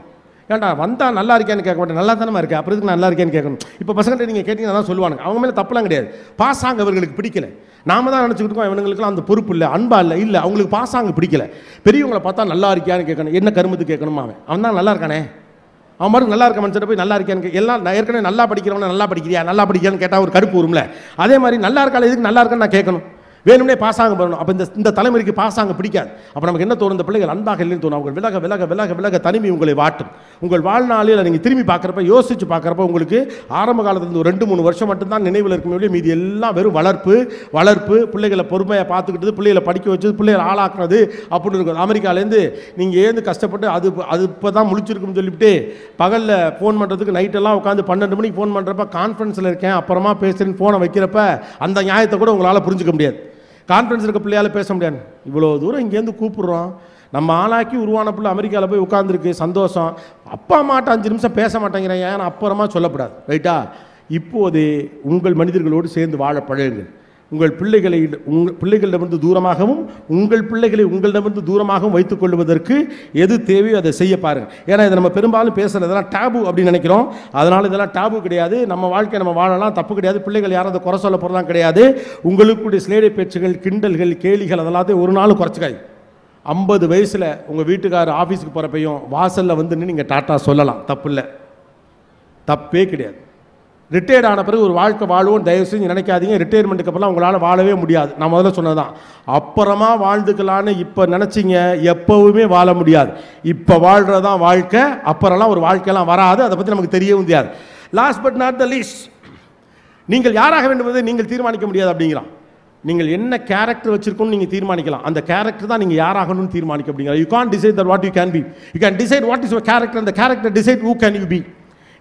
ஏன்டா வந்தால் நல்லா இருக்கேன்னு கேட்க மாட்டேன், நல்லா தானே இருக்கேன், அப்புறம் இதுக்கு நல்லா இருக்கேன்னு கேட்கணும். இப்போ பசங்கள்ட்ட நீங்கள் கேட்டீங்கன்னா தான் சொல்லுவாங்க. அவங்க மேலே தப்புலாம் கிடையாது, பாசாங்க அவர்களுக்கு பிடிக்கல. நாம தான் நினச்சிக்கிட்டு இருக்கோம் இவங்களுக்குலாம் அந்த பொறுப்பு இல்லை, அன்பா இல்லை, அவங்களுக்கு பாசாங்க பிடிக்கல. பெரியவங்களை பார்த்தா நல்லா இருக்கியான்னு கேட்கணும், என்ன கருமத்துக்கு கேட்கணுமா, அவன் தான் நல்லா இருக்கானே, அவன் மாதிரி நல்லா இருக்க மனுஷன் போய் நல்லா இருக்கான்னு எல்லாம் ஏற்கனவே நல்லா படிக்கிறவன நல்லா படிக்கிறியான்னு கேட்டால் ஒரு கடுப்பு வரும்ல. அதே மாதிரி நல்லா இருக்கால எதுக்கு நல்லா இருக்கான்னு நான் கேட்கணும், வேணும்னே பாசாங்க பண்ணணும். அப்போ இந்த தலைமுறைக்கு பாசாங்க பிடிக்காது. அப்போ நமக்கு என்ன தோணும், இந்த பிள்ளைகள் அன்பாக இல்லைன்னு தோணும். அவங்க விலக விலக விலக விலக தனிமை உங்களை வாட்டும். உங்கள் வாழ்நாளில் நீங்கள் திரும்பி பார்க்குறப்ப, யோசிச்சு பார்க்குறப்ப உங்களுக்கு ஆரம்ப காலத்தில் ஒரு 2-3 வருஷம் மட்டும்தான் நினைவில் இருக்குமே, மீதி எல்லாம் வெறும் வளர்ப்பு, பிள்ளைகளை பொறுமையாக பார்த்துக்கிட்டது, பிள்ளைகளை படிக்க வச்சது, பிள்ளைகளை ஆளாக்குறது அப்படின்னு இருக்கும். அமெரிக்காலேருந்து நீங்கள் ஏந்து கஷ்டப்பட்டு அது இப்போ தான் முழிச்சிருக்குன்னு சொல்லிவிட்டு பகலில் ஃபோன் பண்ணுறதுக்கு நைட்டெல்லாம் உட்காந்து 12 மணிக்கு ஃபோன் பண்ணுறப்ப கான்ஃபரன்ஸில் இருக்கேன் அப்புறமா பேசுகிறேன்னு ஃபோனை வைக்கிறப்ப அந்த நியாயத்தை கூட உங்களால் புரிஞ்சுக்க முடியாது. கான்ஃபரன்ஸ் இருக்க பிள்ளையால் பேச முடியாது. இவ்வளோ தூரம் இங்கேருந்து கூப்பிட்றோம், நம்ம ஆளாக்கி உருவான பிள்ளை அமெரிக்காவில் போய் உட்காந்துருக்கு, சந்தோஷம். அப்பா அம்மாட்ட 5 நிமிஷம் பேச மாட்டேங்கிறேன், ஏன்னா அப்புறமா சொல்லப்படாது, ரைட்டா? இப்போதே உங்கள் மனிதர்களோடு சேர்ந்து வாழ பழகுங்கள். உங்கள் பிள்ளைகளிடமிருந்து தூரமாகவும் உங்கள் பிள்ளைகளை உங்களிடமிருந்து தூரமாகவும் வைத்துக் கொள்வதற்கு எது தேவையோ அதை செய்ய பாருங்கள். ஏன்னா இதை நம்ம பெரும்பாலும் பேசுகிறது இதெல்லாம் டேபு அப்படின்னு நினைக்கிறோம். அதனால் இதெல்லாம் டேபு கிடையாது. நம்ம வாழ்க்கை நம்ம வாழலாம், தப்பு கிடையாது. பிள்ளைகள் யாரும் அதை குறை சொல்ல போகிறதான் கிடையாது. உங்களுக்குடைய சிலேடை பேச்சுகள், கிண்டல்கள், கேலிகள் அதெல்லாத்தையும் ஒரு நாள் குறைச்சிக்காது. 50 வயசில் உங்கள் வீட்டுக்காரர் ஆஃபீஸுக்கு போகிறப்பையும் வாசலில் வந்து நீங்கள் டாட்டா சொல்லலாம், தப்பு இல்லை, தப்பே கிடையாது. ரிட்டையர்ட் ஆன பிறகு ஒரு வாழ்க்கை வாழ்வோம் தயவு செஞ்சு நினைக்காதீங்க. ரிட்டையர்மெண்ட்டுக்கு அப்புறம் உங்களால் வாழவே முடியாது. நான் முதல்ல சொன்னதான், அப்புறமா வாழ்ந்துக்கலான்னு இப்போ நினச்சிங்க, எப்போவுமே வாழ முடியாது. இப்போ வாழ்கிறதான் வாழ்க்கை, அப்புறம்லாம் ஒரு வாழ்க்கையெல்லாம் வராது. அதை பற்றி நமக்கு தெரியவும் முடியாது. Last but not the least, நீங்கள் யாராக வேண்டும் என்பதை நீங்கள் தீர்மானிக்க முடியாது அப்படிங்கிறான். நீங்கள் என்ன கேரக்டர் வச்சிருக்கணும் நீங்கள் தீர்மானிக்கலாம். அந்த கேரக்டர் தான் நீங்கள் யாராகணும்னு தீர்மானிக்க அப்படிங்கிறான். You can't decide that what you can be, you can decide what is your character, அந்த character decide who can you be.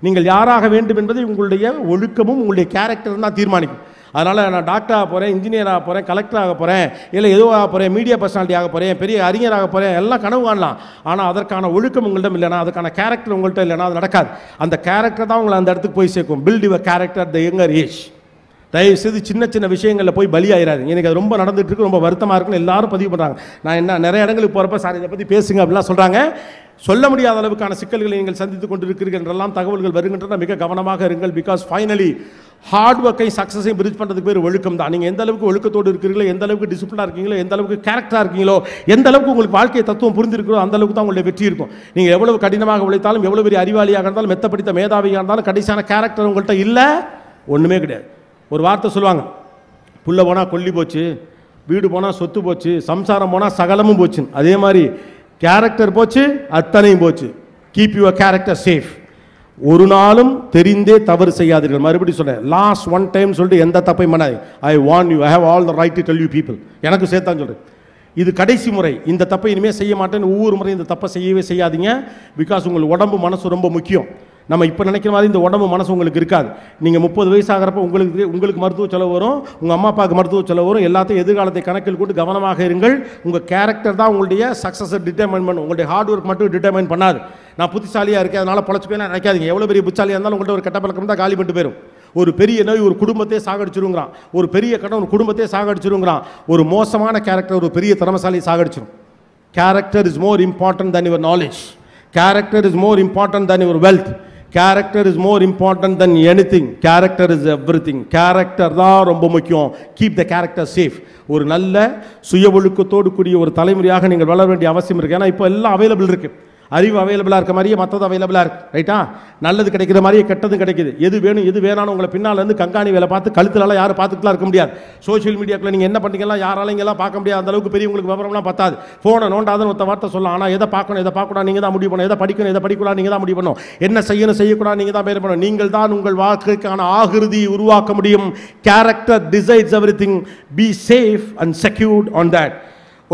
நீங்கள் யாராக வேண்டும் என்பதை உங்களுடைய ஒழுக்கமும் உங்களுடைய கேரக்டர் தான் தீர்மானிக்கும். அதனால் நான் டாக்டர் ஆக போகிறேன், இன்ஜினியர் ஆக போகிறேன், கலெக்டர் ஆக போகிறேன், இல்லை ஏதோ ஆக போகிறேன், மீடியா பர்சனாலிட்டி ஆக போகிறேன், பெரிய அறிஞராக போகிறேன், எல்லாம் கனவு காணலாம். ஆனால் அதற்கான ஒழுக்கம் உங்களிடம் இல்லைனா, அதுக்கான கேரக்டர் உங்கள்கிட்ட இல்லைனா அது நடக்காது. அந்த கேரக்டர் தான் உங்களை அந்த இடத்துக்கு போய் சேர்க்கும். Build your character at the younger age. தயவு செய்து சின்ன விஷயங்களில் போய் பலியாயிராது. எனக்கு அது ரொம்ப நடந்துட்டு இருக்கு, ரொம்ப வருத்தமாக இருக்குன்னு எல்லாரும் பதிவு பண்ணுறாங்க. நான் நிறைய இடங்களுக்கு போகிறப்ப சார் இதை பற்றி பேசுங்க அப்படிலாம் சொல்கிறாங்க. சொல்ல முடியாத அளவுக்கான சிக்கல்களை நீங்கள் சந்தித்துக் கொண்டிருக்கிறீர்கள் என்றெல்லாம் தகவல்கள் வருகின்றன. மிக கவனமாக இருங்கள். பிகாஸ் ஃபைனலி ஹார்ட் ஒர்க்கை சக்ஸஸையும் பிரிட்ஜ் பண்ணுறதுக்கு பேர் ஒழுக்கம் தான். நீங்கள் எந்த அளவுக்கு ஒழுக்கத்தோடு இருக்கிறீங்களோ, எந்த அளவுக்கு டிசிப்ளினாக இருக்கீங்களோ, எந்த அளவுக்கு கேரக்டராக இருக்கீங்களோ, எந்த அளவுக்கு உங்களுக்கு வாழ்க்கை தத்துவம் புரிஞ்சிருக்கிறோ அந்த அளவுக்கு தான் உங்களுடைய வெற்றி இருக்கும். நீங்கள் எவ்வளவு கடினமாக உழைத்தாலும், எவ்வளவு பெரிய அறிவாளியாக இருந்தாலும், மெத்த படித்த மேதாவியாக இருந்தாலும், கடைசியான கேரக்டர் உங்கள்கிட்ட இல்லை, ஒன்றுமே கிடையாது. ஒரு வார்த்தை சொல்லுவாங்க, புள்ள போனால் கொல்லி போச்சு, வீடு போனால் சொத்து போச்சு, சம்சாரம் போனால் சகலமும் போச்சு. அதே மாதிரி கேரக்டர் போச்சு, அத்தனையும் போச்சு. Keep your character safe. ஒரு நாளும் தெரிந்தே தவறு செய்யாதீர்கள். மறுபடியும் சொல்றேன், லாஸ்ட் ஒன் டைம் சொல்லிட்டு எந்த தப்பையும் பண்ணாது. I warn you, I have all the right to tell you people. எனக்கு சேர்த்தான் சொல்றேன், இது கடைசி முறை, இந்த தப்பை இனிமேல் செய்ய மாட்டேன்னு ஒவ்வொரு முறையும் இந்த தப்பை செய்யவே செய்யாதீங்க. பிகாஸ் உங்கள் உடம்பு மனசு ரொம்ப முக்கியம். நம்ம இப்போ நினைக்கிற மாதிரி இந்த உடம்பு மனசு உங்களுக்கு இருக்காது. நீங்கள் 30 வயசு ஆகிறப்ப உங்களுக்கு மருத்துவ செலவு வரும், உங்கள் அம்மா அப்பாவுக்கு மருத்துவ செலவு வரும். எல்லாத்தையும் எதிர்காலத்தை கணக்கில் கொண்டு கவனமாக இருங்கள். உங்கள் கேரக்டர் தான் உங்களுடைய சக்ஸஸை டிட்டர்மைன் பண்ணும். உங்களுடைய ஹார்ட் ஒர்க் மட்டும் டிட்டர்மைன் பண்ணாது. நான் புத்திசாலியாக இருக்கேன் அதனால் பொழைச்சிப்பேன் நினைக்காதீங்க. எவ்வளோ பெரிய புத்திசாலியாக இருந்தாலும் உங்கள்கிட்ட ஒரு கெட்ட பழக்கம் தான் காலி பண்ணிட்டு போயிடும். ஒரு பெரிய நோய் ஒரு குடும்பத்தையே சாகடிச்சிருங்கிறான். ஒரு பெரிய கடன் ஒரு குடும்பத்தையே சாகடிச்சிருங்கிறான். ஒரு மோசமான கேரக்டர் ஒரு பெரிய திறமசாலியை சாகடிச்சிடும். Character is more important than your knowledge. Character is more important than your wealth. Character is more important than anything. Character is everything. Character தான் ரொம்ப முக்கியம். Keep the character safe. ஒரு நல்ல சுய ஒழுக்கத்தோடு கூடிய ஒரு தலைமுறையாக நீங்கள் வளர வேண்டிய அவசியம் இருக்குது. ஏன்னா இப்போ எல்லாம் அவைலபிள் இருக்குது. அறிவு அவைலபிளாக இருக்க மாதிரியே மற்றது அவைலபிளாக இருக்குது, ரைட்டா? நல்லது கிடைக்கிற மாதிரியே கெட்டதும் கிடைக்குது. எது வேணும் எது வேணாலும் உங்களை பின்னால் இருந்து கண்காணி வேலை பார்த்து கழுத்துலலாம் யாரும் பார்த்துட்டுலாம் இருக்க முடியாது. சோஷியல் மீடியாக்களில் நீங்கள் என்ன பண்ணுறீங்களா யாராலும் இங்கெல்லாம் பார்க்க முடியாது. அந்த அளவுக்கு பெரிய உங்களுக்கு விவரம்லாம் பத்தாது. ஃபோனை நோண்டாதுன்னு ஒருத்த வார்த்தை சொல்லலாம். ஆனால் எதை பார்க்கணும் எதை பார்க்கணும் நீங்கள் தான் முடிவு பண்ணணும். எதை படிக்கணும் எதை படிக்கூடாது நீங்கள் தான் முடிவு பண்ணணும். என்ன செய்யணும் செய்யக்கூடாது நீங்கள் தான் பேர் பண்ணணும். நீங்கள் தான் உங்கள் வாழ்க்கைக்கான ஆகிருதியை உருவாக்க முடியும். Character decides everything. Be safe and secured on that.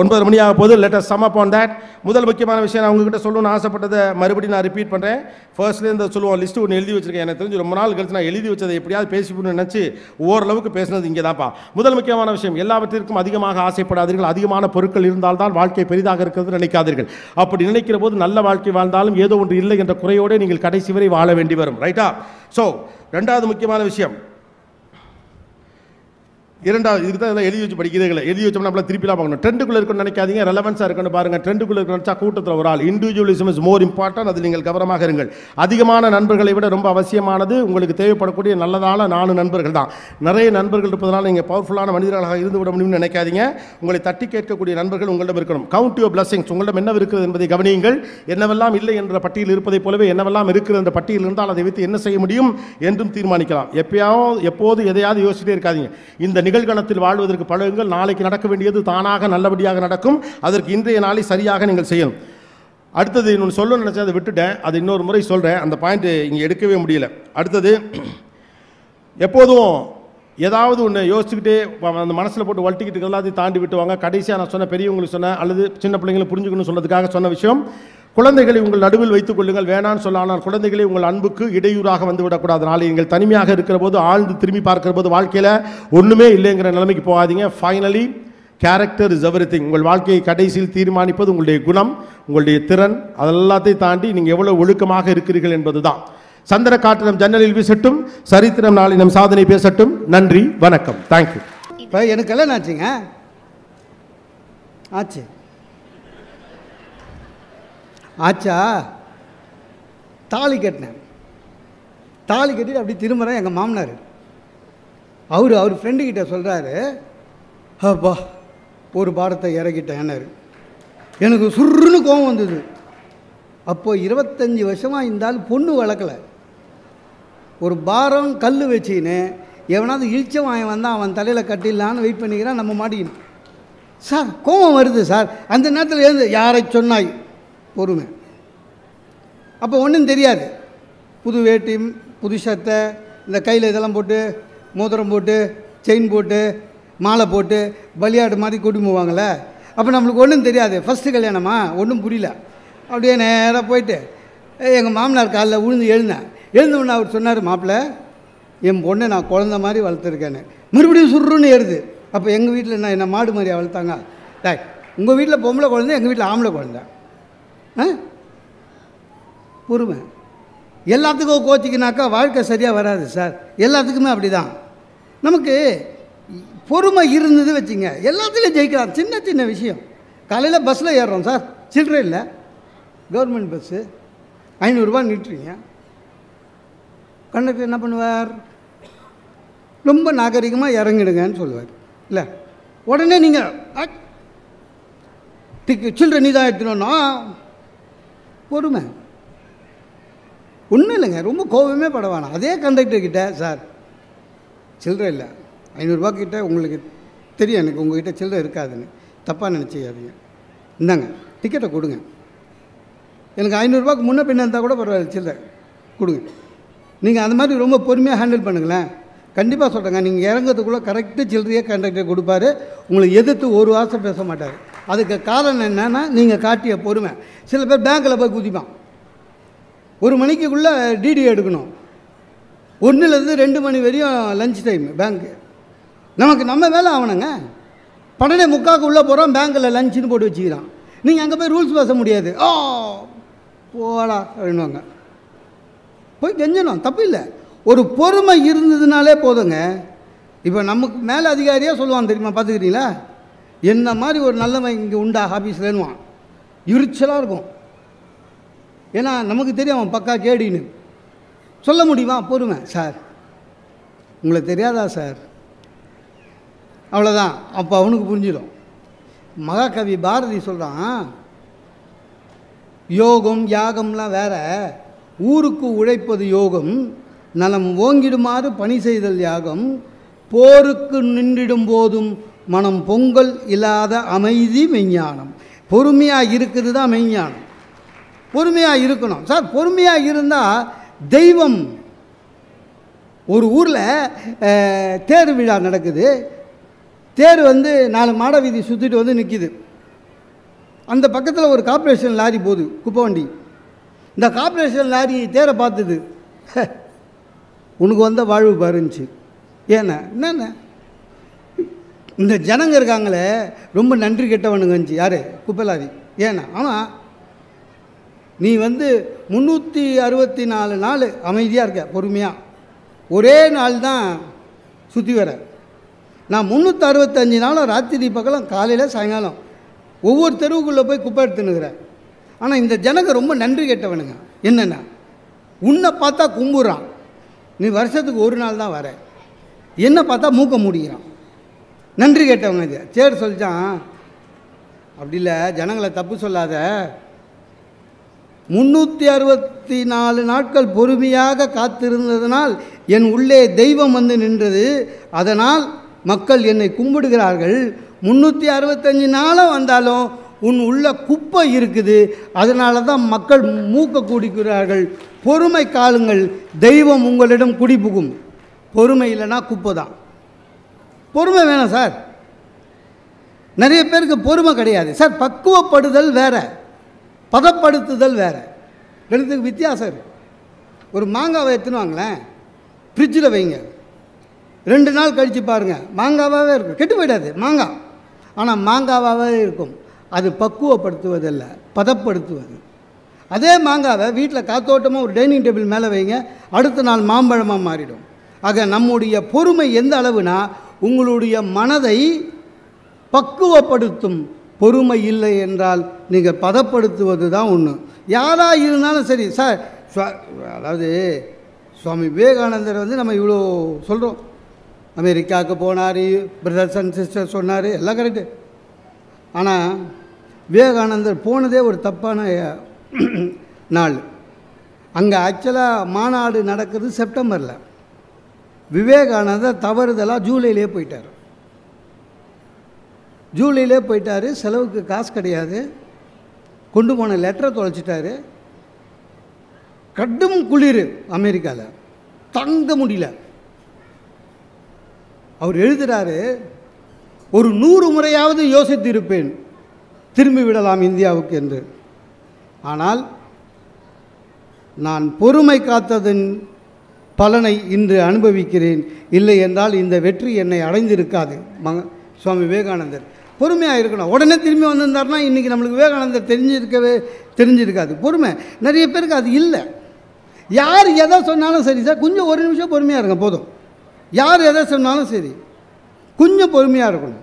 9 மணி ஆக போது. Let us some up on that. முதல் முக்கியமான விஷயம் நான் உங்ககிட்ட சொல்லணும்னு ஆசைப்பட்டதை மறுபடியும் நான் ரிப்பீட் பண்ணுறேன். ஃபர்ஸ்ட்லேருந்து சொல்லுவோம், லிஸ்ட்டு ஒன்று எழுதி வச்சிருக்கேன். எனக்கு தெரிஞ்சு ரொம்ப நாள் கழிச்சு நான் எழுதி வச்சதை எப்படியாவது பேசிப்போன்னு நினச்சி ஓரளவுக்கு பேசுனது இங்கே தான்ப்பா. முதல் முக்கியமான விஷயம், எல்லாவற்றிற்கும் அதிகமாக ஆசைப்படாதீர்கள். அதிகமான பொருட்கள் இருந்தால்தான் வாழ்க்கை பெரிதாக இருக்கிறது நினைக்காதீர்கள். அப்படி நினைக்கிற போது நல்ல வாழ்க்கை வாழ்ந்தாலும் ஏதோ ஒன்று இல்லை என்ற குறையோடு நீங்கள் கடைசி வரை வாழ வேண்டி வரும். ரைட்டா? ஸோ ரெண்டாவது முக்கியமான விஷயம், இரண்டாவது இதுக்கு தான் எழுதி வச்சு படிக்கிறீங்களே, எழுதி வச்சோம்னா நம்மள திருப்பிலாம் பார்க்கணும். ட்ரெண்டுக்குள்ளே இருக்குன்னு நினைக்காதீங்க, ரெலவன்ஸாக இருக்குன்னு பாருங்கள். ட்ரெண்டுக்குள்ளே இருக்க நினச்சா கூட்டத்தில் ஒரு ஆள். Individualism is more important. அது நீங்கள் கவனமாக இருங்கள். அதிகமான நண்பர்களை விட ரொம்ப அவசியமானது உங்களுக்கு தேவைப்படக்கூடிய நல்லதான 4 நண்பர்கள் தான். நிறைய நண்பர்கள் இருப்பதனால நீங்கள் பவர்ஃபுல்லான மனிதர்களாக இருந்து விட முடியும்னு நினைக்காதீங்க. உங்களை தட்டி கேட்கக்கூடிய நண்பர்கள் உங்களிடம் இருக்கணும். Count your blessings. உங்களிடம் என்ன இருக்கிறது என்பதை கவனியுங்கள். என்னவெல்லாம் இல்லை என்ற பட்டியல் இருப்பதைப் போலவே என்னவெல்லாம் இருக்கிறது என்ற பட்டியல் இருந்தால் அதை வைத்து என்ன செய்ய முடியும் என்றும் தீர்மானிக்கலாம். எப்போது எதையாவது யோசிச்சுட்டே இருக்காதீங்க. இந்த நிகழ்கணத்தில் வாழ்வதற்கு பழகுங்கள். நாளைக்கு நடக்க வேண்டியது தானாக நல்லபடியாக நடக்கும். அதற்கு இன்றைய நாளை சரியாக நீங்கள் செய்யணும். அடுத்தது இன்னொன்று சொல்ல நினச்சேன், அதை விட்டுட்டேன். அது இன்னொரு முறை சொல்கிறேன். அந்த பாயிண்ட் இங்கே எடுக்கவே முடியல. அடுத்தது, எப்போதும் ஏதாவது ஒன்று யோசிச்சுக்கிட்டே அந்த மனசில் போட்டு வளர்த்திக்கிட்டு எல்லாத்தையும் தாண்டி விட்டுவாங்க. கடைசியாக நான் சொன்ன பெரியவங்களுக்கு சொன்னேன் அல்லது சின்ன பிள்ளைங்களை புரிஞ்சுக்கணும்னு சொன்னதுக்காக சொன்ன விஷயம், குழந்தைகளை உங்கள் நடுவில் வைத்துக் கொள்ளுங்கள். வேணான்னு சொல்ல, ஆனால் குழந்தைகளை உங்கள் அன்புக்கு இடையூறாக வந்து விடக்கூடாது. நாளை நீங்கள் தனிமையாக இருக்கிற போது, ஆழ்ந்து திரும்பி பார்க்கிற போது வாழ்க்கையில் ஒன்றுமே இல்லைங்கிற நிலைமைக்கு போகாதீங்க. Finally character is everything. உங்கள் வாழ்க்கையை கடைசியில் தீர்மானிப்பது உங்களுடைய குணம், உங்களுடைய திறன். அதெல்லாத்தையும் தாண்டி நீங்கள் எவ்வளோ ஒழுக்கமாக இருக்கிறீர்கள் என்பது தான். சந்திர காற்று நம் ஜன்னலில் வீசட்டும், சரித்திரம் நாளை நம் சாதனை பேசட்டும். நன்றி, வணக்கம், தேங்க்யூ. இப்போ எனக்கு கல்யாணம் ஆச்சுங்க. ஆச்சா, தாலி கட்டினேன். தாலி கட்டிட்டு அப்படி திரும்புகிறேன். எங்கள் மாமனார் அவர் ஃப்ரெண்டுக்கிட்ட சொல்கிறாரு, அப்பா ஒரு பாரத்தை இறக்கிட்டேன்னாரு. எனக்கு சுருன்னு கோபம் வந்தது. அப்போது 25 வருஷமாக இருந்தாலும் பொண்ணு வளர்க்கலை. ஒரு பாரம் கல் வச்சின்னு எவனாவது இழிச்சம் வாங்கி வந்தால் அவன் தலையில் கட்டிடலான்னு வெயிட் பண்ணிக்கிறான். நம்ம மாட்டிக்கணும். சார் கோபம் வருது சார். அந்த நேரத்தில் எழுந்து யாரை சொன்னாய், பொறுமை. அப்போ ஒன்றும் தெரியாது. புது வேட்டி, புது சட்டை, இந்த கையில் இதெல்லாம் போட்டு, மோதிரம் போட்டு, செயின் போட்டு, மாலை போட்டு, பலியாடு மாதிரி கூட்டி போவாங்களே. அப்போ நம்மளுக்கு ஒன்றும் தெரியாது. ஃபஸ்ட்டு கல்யாணமா, ஒன்றும் புரியல. அப்படியே நேராக போயிட்டு எங்கள் மாமனார் காலில் விழுந்து எழுந்தவுடனே அவர் சொன்னார், மாப்பிள்ளை என் பொண்ணை நான் குழந்த மாதிரி வளர்த்துருக்கேன்னு. மறுபடியும் சுருன்னு ஏறுது. அப்போ எங்கள் வீட்டில் என்ன மாடு மாதிரியா வளர்த்தாங்க? உங்கள் வீட்டில் பொம்பளை குழந்தை, எங்கள் வீட்டில் ஆம்பளை குழந்தை. பொறுமை. எல்லாத்துக்கும் கோச்சிக்கினாக்கா வாழ்க்கை சரியாக வராது சார். எல்லாத்துக்குமே அப்படி தான். நமக்கு பொறுமை இருந்தது வச்சுங்க, எல்லாத்துலேயும் ஜெயிக்கலாம். சின்ன சின்ன விஷயம். காலையில் பஸ்ஸில் ஏறுறோம் சார், சில்லறை இல்லை. கவர்மெண்ட் பஸ்ஸு 500 ரூபா நிட்டுறீங்க. கண்டக்டர் என்ன பண்ணுவார்? ரொம்ப நாகரிகமாக இறங்கிடுங்கன்னு சொல்லுவார். இல்லை, உடனே நீங்கள் சில்லறை நீ தான் எடுத்துனோன்னா பொறுமை. ஒன்றும் இல்லைங்க, ரொம்ப கோபமே பட வேணாம். அதே கண்டக்டர்கிட்ட, சார் சில்லறை இல்லை, 500 ரூபா கிட்ட உங்களுக்கு தெரியும் எனக்கு உங்கள்கிட்ட சில்லறை இருக்காதுன்னு தப்பாக நினச்சிக்காதீங்க. இந்தாங்க டிக்கெட்டை கொடுங்க. எனக்கு 500 ரூபாய்க்கு முன்ன பின்ன இருந்தால் கூட பரவாயில்ல, சில்லறை கொடுங்க. நீங்கள் அந்த மாதிரி ரொம்ப பொறுமையாக ஹேண்டில் பண்ணுங்களேன். கண்டிப்பாக சொல்கிறேங்க, நீங்கள் இறங்கிறதுக்குள்ளே கரெக்டு சில்லறையே கண்டக்டர் கொடுப்பாரு. உங்களுக்கு எதிர்த்து ஒரு வார்த்தை பேச மாட்டார். அதுக்கு காரணம் என்னென்னா நீங்கள் காட்டிய பொறுமை. சில பேர் பேங்க்கில் போய் குதிப்பான். 1 மணிக்குள்ளே டிடி எடுக்கணும். 1லேருந்து 2 மணி வரையும் லஞ்ச் டைம் பேங்க்கு. நமக்கு நம்ம வேலை ஆகணுங்க. 12:45 உள்ளே போகிறோம், பேங்க்கில் லஞ்சுன்னு போட்டு வச்சுக்கிறான். நீங்கள் அங்கே போய் ரூல்ஸ் பேச முடியாது. போடா அப்படின்வாங்க. போய் கெஞ்சணும், தப்பு இல்லை. ஒரு பொறுமை இருந்ததுனாலே போதுங்க. இப்போ நமக்கு மேலே அதிகாரியாக சொல்லுவான் தெரியுமா, பார்த்துக்கிறீங்களா? என்ன மாதிரி ஒரு நல்லவன் இங்கே உண்டா ஆஃபீஸ்லன்னுவான். இருச்சலாக இருக்கும். ஏன்னா நமக்கு தெரியும் அவன் பக்கா கேடின்னு. சொல்ல முடியுமா? பொறுமை. சார் உங்களுக்கு தெரியாதா சார், அவ்வளோதான். அப்போ அவனுக்கு புரிஞ்சிடும். மகாகவி பாரதி சொல்கிறான், யோகம் யாகம்லாம் வேற, ஊருக்கு உழைப்பது யோகம், நலம் ஓங்கிடுமாறு பணி செய்தல் யாகம், போருக்கு நின்றிடும் போதும் மனம் பொங்கல் இல்லாத அமைதி மெய்ஞானம். பொறுமையாக இருக்குது தான் மெய்ஞானம். பொறுமையாக இருக்கணும் சார். பொறுமையாக இருந்தால் தெய்வம். ஒரு ஊரில் தேர் விழா நடக்குது. தேர் 4 மாட வீதி சுற்றிட்டு வந்து நிற்கிது. அந்த பக்கத்தில் ஒரு கார்ப்பரேஷன் லாரி போகுது, குப்பை வண்டி. இந்த கார்ப்பரேஷன் லாரி தேர பார்த்துது, உனக்கு வந்த வாழ்வு பாருந்துச்சு. ஏன்னா என்னென்ன இந்த ஜனங்க இருக்காங்களே ரொம்ப நன்றி கெட்டவனுங்கச்சு. யார்? குப்பை லாரி. ஏன்னா ஆமாம், நீ 364 நாள் அமைதியாக இருக்க, பொறுமையாக ஒரே நாள் தான் சுற்றி வர. நான் 365 நாளும் ராத்திரி பக்கம் காலையில் சாயங்காலம் ஒவ்வொரு தெருவுக்குள்ளே போய் குப்பை எடுத்துனுக்கிறேன். ஆனால் இந்த ஜனங்க ரொம்ப நன்றி கெட்டவனுங்க. என்னென்னா, உன்னை பார்த்தா கும்புறான், நீ வருஷத்துக்கு ஒரு நாள் தான் வர, என்ன பார்த்தா மூக்க முடிகிறான். நன்றி கேட்டவங்க இது. சரி சொல்லிச்சான், அப்படி இல்லை, ஜனங்களை தப்பு சொல்லாத. 364 நாட்கள் பொறுமையாக காத்திருந்ததனால் என் உள்ளே தெய்வம் வந்து நின்றது. அதனால் மக்கள் என்னை கும்பிடுகிறார்கள். 365 நாளும் வந்தாலும் உன் உள்ள குப்பை இருக்குது, அதனால தான் மக்கள் மூக்க குடிக்கிறார்கள். பொறுமை காலுங்கள், தெய்வம் உங்களிடம் குடிபுகும். பொறுமை இல்லைன்னா குப்பை தான். பொறுமை வேணும் சார். நிறைய பேருக்கு பொறுமை கிடையாது சார். பக்குவப்படுதல் வேற, பதப்படுத்துதல் வேற, ரெண்டுத்துக்கு வித்தியாசம் இருக்குது. ஒரு மாங்காவை எடுத்துன்னு வாங்களேன், ஃப்ரிட்ஜில் வைங்க, 2 நாள் கழித்து பாருங்கள், மாங்காவாகவே இருக்கும், கெட்டு போயிடாது மாங்காய். ஆனால் மாங்காவாகவே இருக்கும். அது பக்குவப்படுத்துவதில்லை, பதப்படுத்துவது. அதே மாங்காவை வீட்டில் காத்தோட்டமாக ஒரு டைனிங் டேபிள் மேலே வைங்க, அடுத்த நாள் மாம்பழமாக மாறிடும். ஆக நம்முடைய பொறுமை எந்த அளவுனா உங்களுடைய மனதை பக்குவப்படுத்தும். பொறுமை இல்லை என்றால் நீங்கள் பதப்படுத்துவது தான் ஒன்று. யாராக இருந்தாலும் சரி சார். அதாவது சுவாமி விவேகானந்தர் நம்ம இவ்வளோ சொல்கிறோம். அமெரிக்காவுக்கு போனார், பிரதர்ஸ் அண்ட் சிஸ்டர் சொன்னார், எல்லாம் கரெக்டு. ஆனால் விவேகானந்தர் போனதே ஒரு தப்பான நாள். அங்கே ஆக்சுவலாக மாநாடு நடக்குது செப்டம்பரில். விவேகானந்தர் தவறுதலாக ஜூலையிலே போயிட்டார். ஜூலையிலே போயிட்டார். செலவுக்கு காசு கிடையாது. கொண்டு போன லெட்டரை தொலைச்சிட்டாரு. கடும் குளிர் அமெரிக்காவில், தங்க முடியல. அவர் எழுதுகிறாரு, ஒரு 100 முறையாவது யோசித்து இருப்பேன் திரும்பி விடலாம் இந்தியாவுக்கு என்று. ஆனால் நான் பொறுமை காத்ததன் பலனை இன்று அனுபவிக்கிறேன். இல்லை என்றால் இந்த வெற்றி என்னை அடைந்திருக்காது. சுவாமி விவேகானந்தர் பொறுமையாக இருக்கணும். உடனே திரும்பி வந்திருந்தார்னா இன்றைக்கி நம்மளுக்கு விவேகானந்தர் தெரிஞ்சிருக்காது. பொறுமை நிறைய பேருக்கு அது இல்லை. யார் எதை சொன்னாலும் சரி சார், கொஞ்சம் ஒரு நிமிஷம் பொறுமையாக இருங்க போதும். யார் எதை சொன்னாலும் சரி, கொஞ்சம் பொறுமையாக இருக்கணும்.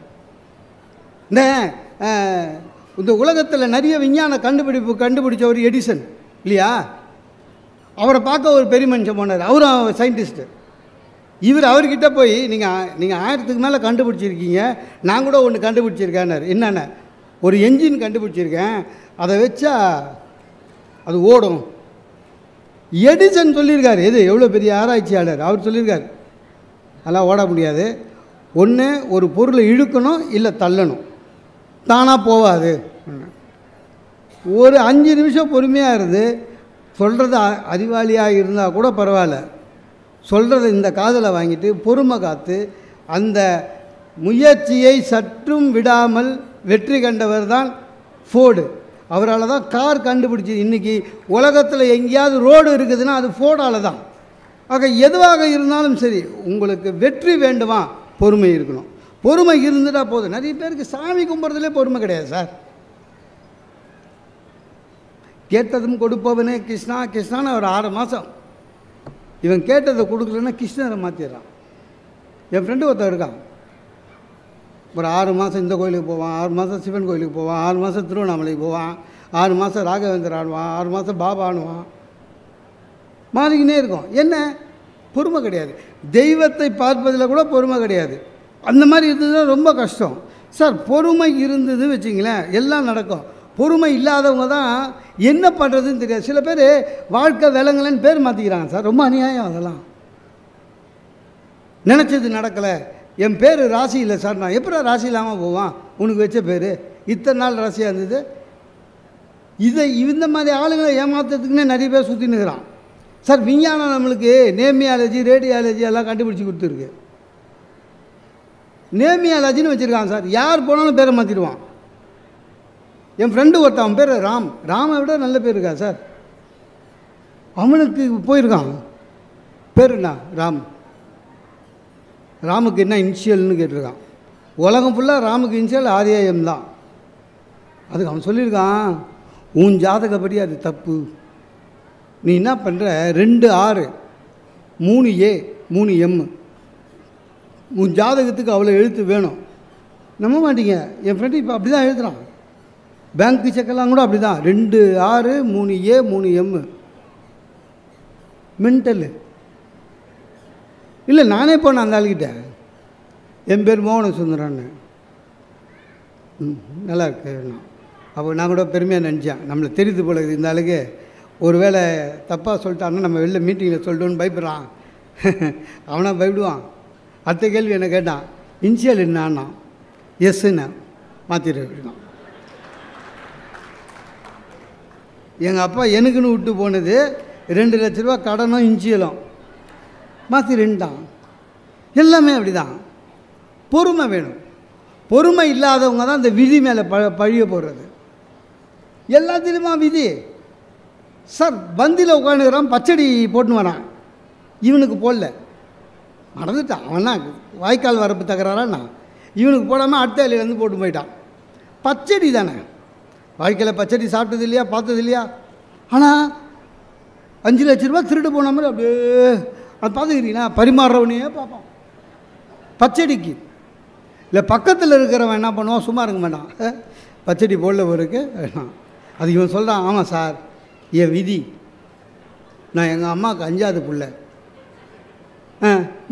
இந்த உலகத்தில் நிறைய விஞ்ஞான கண்டுபிடிச்சவர் எடிசன் இல்லையா? அவரை பார்க்க ஒரு பெரிய மனுஷன் போனார். அவரும் சயின்டிஸ்ட்டு. அவர்கிட்ட போய் நீங்கள் 1000க்கு மேலே கண்டுபிடிச்சிருக்கீங்க, நான் கூட ஒன்று கண்டுபிடிச்சிருக்கேன்னாரு. என்னென்ன? ஒரு என்ஜின் கண்டுபிடிச்சிருக்கேன், அதை வச்சா அது ஓடும். எடிசன் சொல்லியிருக்காரு. எது எவ்வளோ பெரிய ஆராய்ச்சியாளர், அவர் சொல்லியிருக்காரு அதெல்லாம் ஓட முடியாது. ஒன்று ஒரு பொருளை இழுக்கணும், இல்லை தள்ளணும், தானாக போகாது. ஒரு 5 நிமிஷம் பொறுமையாக இருந்து சொல்கிறது அறிவாளியாக இருந்தால் கூட பரவாயில்ல, சொல்கிறத இந்த காதில் வாங்கிட்டு பொறுமை காத்து அந்த முயற்சியை சற்றும் விடாமல் வெற்றி கண்டவர் தான் ஃபோர்டு. அவரால் தான் கார் கண்டுபிடிச்சி. இன்றைக்கி உலகத்தில் எங்கேயாவது ரோடு இருக்குதுன்னா அது ஃபோர்டால் தான். ஆக எதுவாக இருந்தாலும் சரி, உங்களுக்கு வெற்றி வேண்டுமா, பொறுமை இருக்கணும். பொறுமை இருந்துட்டால் போதும். நிறைய பேருக்கு சாமி கும்பிட்றதுலே பொறுமை கிடையாது சார். கேட்டதும் கொடுப்பவனே கிருஷ்ணா கிருஷ்ணான்னு ஒரு 6 மாதம் இவன் கேட்டதை கொடுக்கலன்னா கிருஷ்ணரை மாற்றிடுறான். என் ஃப்ரெண்டு ஒருத்தர் இருக்கான். ஒரு 6 மாதம் இந்த கோயிலுக்கு போவான், 6 மாதம் சிவன் கோயிலுக்கு போவான், 6 மாதம் திருவண்ணாமலைக்கு போவான், 6 மாதம் ராகவேந்தர் ஆடுவான், 6 மாதம் பாபா ஆடுவான். மாறிக்கினே இருக்கும். என்ன பொறுமை கிடையாது. தெய்வத்தை பார்ப்பதில் கூட பொறுமை கிடையாது. அந்த மாதிரி இருந்ததுன்னா ரொம்ப கஷ்டம் சார். பொறுமை இருந்தது வச்சிங்களேன், எல்லாம் நடக்கும். பொறுமை இல்லாதவங்க தான் என்ன பண்ணுறதுன்னு தெரியாது. சில பேர் வாழ்க்கை விலங்குலன்னு பேர் மாற்றிக்கிறாங்க சார். ரொம்ப அநியாயம் அதெல்லாம். நினச்சது நடக்கலை, என் பேர் ராசி இல்லை சார், நான் எப்போ ராசி இல்லாமல் போவான், உனக்கு வச்ச பேர் இத்தனை நாள் ராசியாக இருந்தது. இந்த மாதிரி ஆளுங்களை ஏமாத்துறதுக்குன்னே நிறைய பேர் சுற்றி நிற்கிறான் சார். விஞ்ஞானம் நம்மளுக்கு நேமியாலஜி ரேடியாலஜி எல்லாம் கண்டுபிடிச்சி கொடுத்துருக்கு. நேமியாலஜின்னு வச்சுருக்காங்க சார். யார் போனாலும் பேரை மாற்றிடுவான். என் ஃப்ரெண்டு ஒருத்தன், அவன் பேர் ராம். ராமை விட நல்ல பேர் இருக்கா சார்? அவனுக்கு போயிருக்கான். பேர் என்ன? ராம். ராமுக்கு என்ன இனிஷியல்னு கேட்டிருக்கான். உலகம் ஃபுல்லாக ராமுக்கு இனிஷியல் RAM தான். அதுக்கு அவன் சொல்லியிருக்கான், உன் ஜாதகப்படி அது தப்பு. நீ என்ன பண்ணுற, 2R 3A 3M, உன் ஜாதகத்துக்கு அவ்வளோ எழுத்து வேணும். நம்ப மாட்டீங்க, என் ஃப்ரெண்டு இப்போ அப்படி தான் எழுதுகிறான். பேங்க்கு செக்கெல்லாம் கூட அப்படி தான், 2R 3A 3M. மென்டலு இல்லை. நானே போனேன் அந்த ஆளுக்கிட்ட. என் பேர் மோகன சுந்தரன்னு. நல்லா இருக்கு. அப்போ நான் கூட பெருமையாக நினச்சேன், நம்மளை தெரியுது போல இருக்குது இந்த ஆளுக்கு. ஒரு வேளை தப்பாக சொல்லிட்டான்னா நம்ம வெளில மீட்டிங்கில் சொல்லிட்டோன்னு பயப்படுறான். அவனா பயப்படுவான். அடுத்த கேள்வி என்ன கேட்டான், இனிஷியல் என்னான்னா எஸ்ன்னு மாற்றிருக்கான். எங்கள் அப்பா எனக்குன்னு விட்டு போனது 2 லட்ச ரூபா கடனும் இனிஷியலும் மாற்றிருந்தான். எல்லாமே அப்படி தான். பொறுமை வேணும். பொறுமை இல்லாதவங்க தான் இந்த விதி மேலே பழிய போடுறது. எல்லாத்திலுமா விதி. சார் பந்தியில் உட்காந்துக்கிறான், பச்சடி போட்டுன்னு வரான், இவனுக்கு போடல, மறந்துட்டான். அவனா வாய்க்கால் வரப்பு தகராறான்னா இவனுக்கு போடாமல் அடுத்த இலையிலேருந்து போட்டு போயிட்டான். பச்சடி தானே, வாழ்க்கையில் பச்சடி சாப்பிட்டது இல்லையா, பார்த்தது இல்லையா? ஆனால் 5 லட்ச ரூபா திருட்டு போன மாதிரி அப்படியே அது பார்த்துக்கிறீங்களா? பரிமாறுறவனையே பார்ப்பான் பச்சடிக்கு. இல்லை பக்கத்தில் இருக்கிறவன் என்ன பண்ணுவான், சும்மா இருக்க மாட்டான், பச்சடி போடல ஒருக்கு. அது இவன் சொல்கிறான், ஆமாம் சார் என் விதி, நான் எங்கள் அம்மாவுக்கு 5ஆவது பிள்ளை,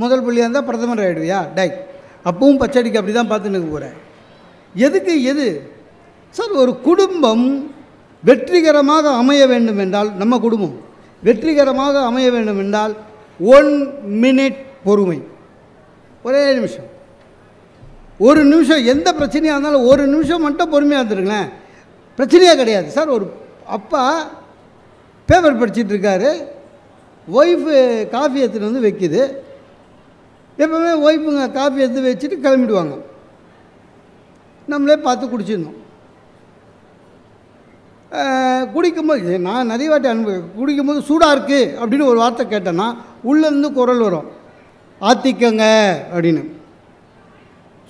முதல் பிள்ளையாக இருந்தால் பிரதமர் ஆகிடுவியா டை, அப்பவும் பச்சடிக்கு அப்படி தான் பார்த்துன்னு போகிறேன். எதுக்கு எது சார்? ஒரு குடும்பம் வெற்றிகரமாக அமைய வேண்டும் என்றால், நம்ம குடும்பம் வெற்றிகரமாக அமைய வேண்டும் என்றால் 1 மினிட் பொறுமை. ஒரே நிமிஷம், 1 நிமிஷம். எந்த பிரச்சனையாக இருந்தாலும் 1 நிமிஷம் மட்டும் பொறுமையாக இருந்துருங்களேன், பிரச்சனையே கிடையாது சார். ஒரு அப்பா பேப்பர் படிச்சுட்டு இருக்காரு, ஒய்ஃபு காஃபி எடுத்துகிட்டு வந்து வைக்குது. எப்போவுமே ஒய்ஃபுங்க காஃபி எடுத்து வச்சுட்டு கிளம்பிடுவாங்க, நம்மளே பார்த்து குடிச்சிடணும். குடிக்கும்போது நான் நிறைய வாட்டி குடிக்கும்போது சூடாக இருக்குது அப்படின்னு ஒரு வார்த்தை கேட்டேன்னா உள்ளேருந்து குரல் வரும், ஆத்திக்கங்க அப்படின்னு.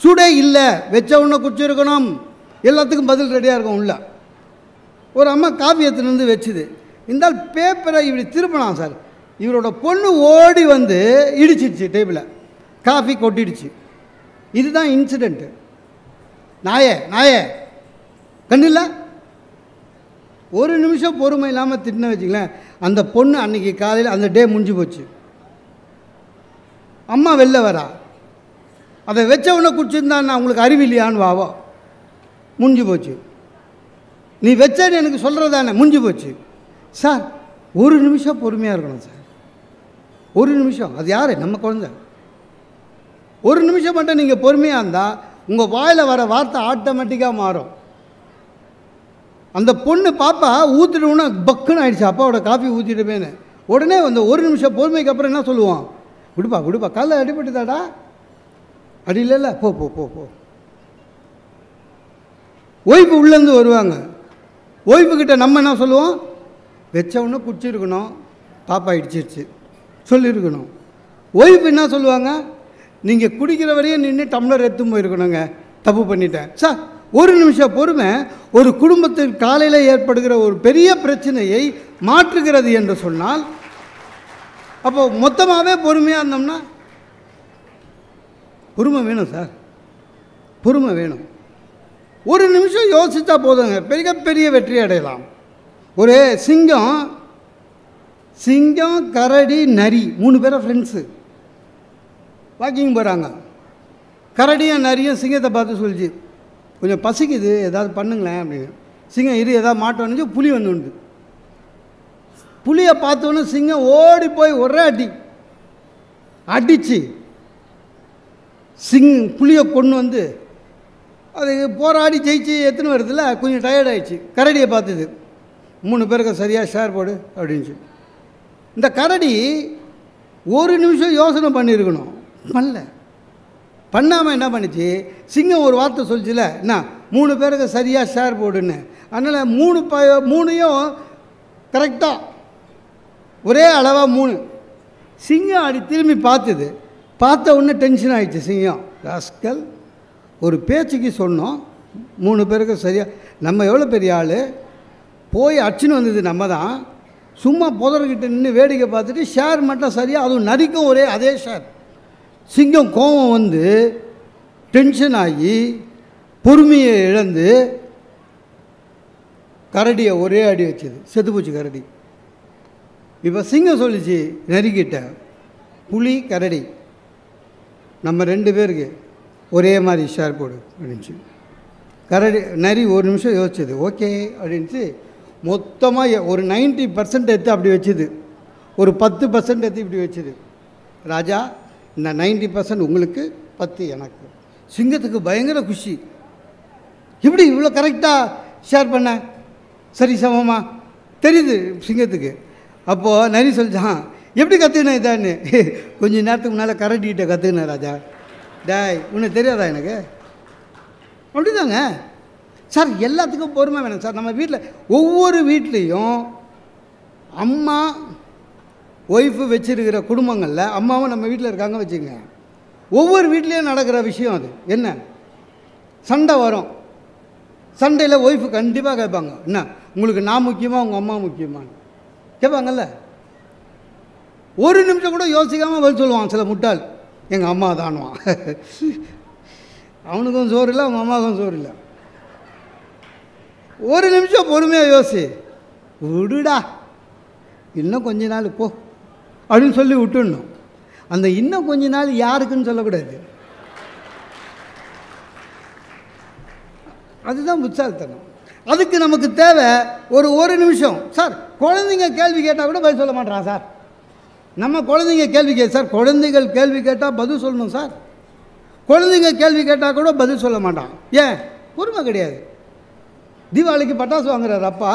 சூடே இல்லை, வச்ச உடனே குடிச்சிருக்கணும், எல்லாத்துக்கும் பதில் ரெடியாக இருக்கும். உள்ள ஒரு அம்மா காஃபி எடுத்துன்னு வந்து வச்சுது, இருந்தால் பேப்பரை இப்படி திருப்பினான் சார். இவரோட பொண்ணு ஓடி வந்து இடிச்சிடுச்சு டேபிளை, காஃபி கொட்டிடுச்சு. இதுதான் இன்சிடெண்ட்டு. நாயே நாயே கண்ணில்ல. 1 நிமிஷம் பொறுமை இல்லாமல் திட்டின வச்சுங்களேன், அந்த பொண்ணு அன்றைக்கி காலையில் அந்த டே முடிஞ்சு போச்சு. அம்மா வெளில வரா, அதை வச்சவொன்னே குடிச்சிருந்தான், உங்களுக்கு அறிவு இல்லையான்னு வாவோ, முடிஞ்சு போச்சு. நீ வச்சேன்னு எனக்கு சொல்கிறதானே, முடிஞ்சு போச்சு. சார் 1 நிமிஷம் பொறுமையாக இருக்கணும் சார். 1 நிமிஷம். அது யார்? நம்ம குழந்தை. 1 நிமிஷம் மட்டும் நீங்கள் பொறுமையாக இருந்தால் உங்கள் வாயில் வர வார்த்தை ஆட்டோமேட்டிக்காக மாறும். அந்த பொண்ணு பாப்பா ஊற்றிட்டோன்னா பக்குன்னு ஆயிடுச்சு, அப்பாவோட காஃபி ஊற்றிட்டுமேனு. உடனே அந்த 1 நிமிஷம் பொறுமைக்கு அப்புறம் என்ன சொல்லுவான், விடுப்பா விடுப்பா, காலைல அடிபட்டுதாடா, அடி இல்லைல்ல, போ போ போ போ. ஒய்ஃபு உள்ளேருந்து வருவாங்க, ஒய்ஃபுக்கிட்ட நம்ம என்ன சொல்லுவோம், வச்சவொன்னே குடிச்சிருக்கணும், பாப்பா இடிச்சிருச்சு சொல்லியிருக்கணும். ஒய்ஃபு என்ன சொல்லுவாங்க, நீங்கள் குடிக்கிற வரையும் நின்று டம்ளர் எடுத்து போயிருக்கணுங்க, தப்பு பண்ணிட்டேன். சார் 1 நிமிஷம் பொறுமை ஒரு குடும்பத்தில் காலையில் ஏற்படுகிற ஒரு பெரிய பிரச்சனையை மாற்றுகிறது என்று சொன்னால், அப்போ மொத்தமாகவே பொறுமையாக இருந்தோம்னா, பொறுமை வேணும் சார், பொறுமை வேணும். 1 நிமிஷம் யோசித்தா போதுங்க, பெரிய வெற்றி அடையலாம். ஒரு சிங்கம் கரடி நரி 3 பேரும் ஃப்ரெண்ட்ஸு வாக்கிங் போகிறாங்க. கரடியும் நரியும் சிங்கத்தை பார்த்து சொல்லிச்சு, கொஞ்சம் பசிக்குது ஏதாவது பண்ணுங்களேன் அப்படின்னு. சிங்கம் இரு ஏதாவது மாட்டோன்னு புலி வந்து புலியை பார்த்தோன்னே சிங்கம் ஓடி போய் ஒரே அடிச்சு புலியை கொண்டு வந்து அது போராடி ஜெயிச்சு எத்தனை வருதுல்ல, கொஞ்சம் டயர்ட் ஆகிடுச்சு. கரடியை பார்த்தது, 3 பேருக்கு சரியாக ஷேர் போடு அப்படின்ச்சு. இந்த கரடி 1 நிமிஷம் யோசனை பண்ணியிருக்கணும், பண்ணாமல் என்ன பண்ணிச்சு, சிங்கம் ஒரு வார்த்தை சொல்லிச்சுல, என்ன 3 பேருக்கு சரியாக ஷேர் போடுன்னு, அதனால் மூணையும் கரெக்டாக ஒரே அளவாக 3. சிங்கம் அப்படி திரும்பி பார்த்த உடனே டென்ஷன் ஆகிடுச்சு சிங்கம். ராஸ்கல், ஒரு பேச்சுக்கு சொன்னோம் 3 பேருக்கு சரியாக, நம்ம எவ்வளோ பெரிய ஆள், போய் அச்சுன்னு வந்தது நம்ம தான். சும்மா புதர்கிட்ட நின்று வேடிக்கை பார்த்துட்டு ஷேர் மட்டும் சரியாக, அதுவும் நரிக்கும் ஒரே அதே ஷேர். சிங்கம் கோபம் வந்து டென்ஷன் ஆகி பொறுமையை இழந்து கரடியை ஒரே அடி வச்சுது, செத்துப்போச்சு கரடி. இப்போ சிங்கம் சொல்லிச்சு நரிக்கிட்ட, புலி கரடி நம்ம 2 பேருக்கு ஒரே மாதிரி ஷேர் போடு அப்படின்ச்சு. நரி ஒரு நிமிஷம் யோசிச்சது, ஓகே அப்படின்ட்டு மொத்தமாக ஒரு 90% எடுத்து அப்படி வச்சுது, ஒரு 10% எடுத்து இப்படி வச்சுது. ராஜா, இந்த 90% உங்களுக்கு, 10 எனக்கு. சிங்கத்துக்கு பயங்கர குஷி. எப்படி இவ்வளோ கரெக்டாக ஷேர் பண்ண, சரி சமமா தெரியுது சிங்கத்துக்கு. அப்போது நரி சொல்லிச்சான், எப்படி கற்றுக்கினேன் இதான்னு. கொஞ்சம் நேரத்துக்கு முன்னால் கரடிகிட்ட கற்றுக்கினேன் ராஜா. டாய், உனக்கு தெரியாதா எனக்கு? அப்படிதாங்க சார், எல்லாத்துக்கும் பொறுமை வேணும் சார். நம்ம வீட்டில் ஒவ்வொரு வீட்லேயும் அம்மா ஒய்ஃபு வச்சுருக்கிற குடும்பங்களில் அம்மாவும் நம்ம வீட்டில் இருக்காங்க வச்சுங்க. ஒவ்வொரு வீட்லேயும் நடக்கிற விஷயம் அது என்ன, சண்டை வரும். சண்டையில் ஒய்ஃபு கண்டிப்பாக கேட்பாங்க, என்ன உங்களுக்கு நான் முக்கியமாக உங்கள் அம்மா முக்கியமானு கேட்பாங்கல்ல. ஒரு நிமிஷம் கூட யோசிக்காமல் பதில் சொல்லுவான் சில முட்டாள், எங்கள் அம்மா தானுவான். அவனுக்கும் சோறு இல்லை, அவங்க அம்மாவுக்கும் சோறு இல்லை. ஒரு நிமிஷம் பொறுமையாக யோசி, விடுடா இன்னும் கொஞ்ச நாள் போ அப்படின்னு சொல்லி விட்டுடணும். அந்த இன்னும் கொஞ்ச நாள் யாருக்குன்னு சொல்லக்கூடாது. அதுதான் புத்தாலித்தனம். அதுக்கு நமக்கு தேவை ஒரு நிமிஷம். சார், குழந்தைங்க கேள்வி கேட்டால் கூட பதில் சொல்ல மாட்டான் சார். நம்ம குழந்தைங்க கேள்வி சார், குழந்தைகள் கேள்வி கேட்டால் பதில் சொல்லணும் சார். குழந்தைங்க கேள்வி கேட்டால் கூட பதில் சொல்ல மாட்டான். ஏன்? பொறுமை கிடையாது. தீபாவளிக்கு பட்டாசு வாங்குறாரு அப்பா,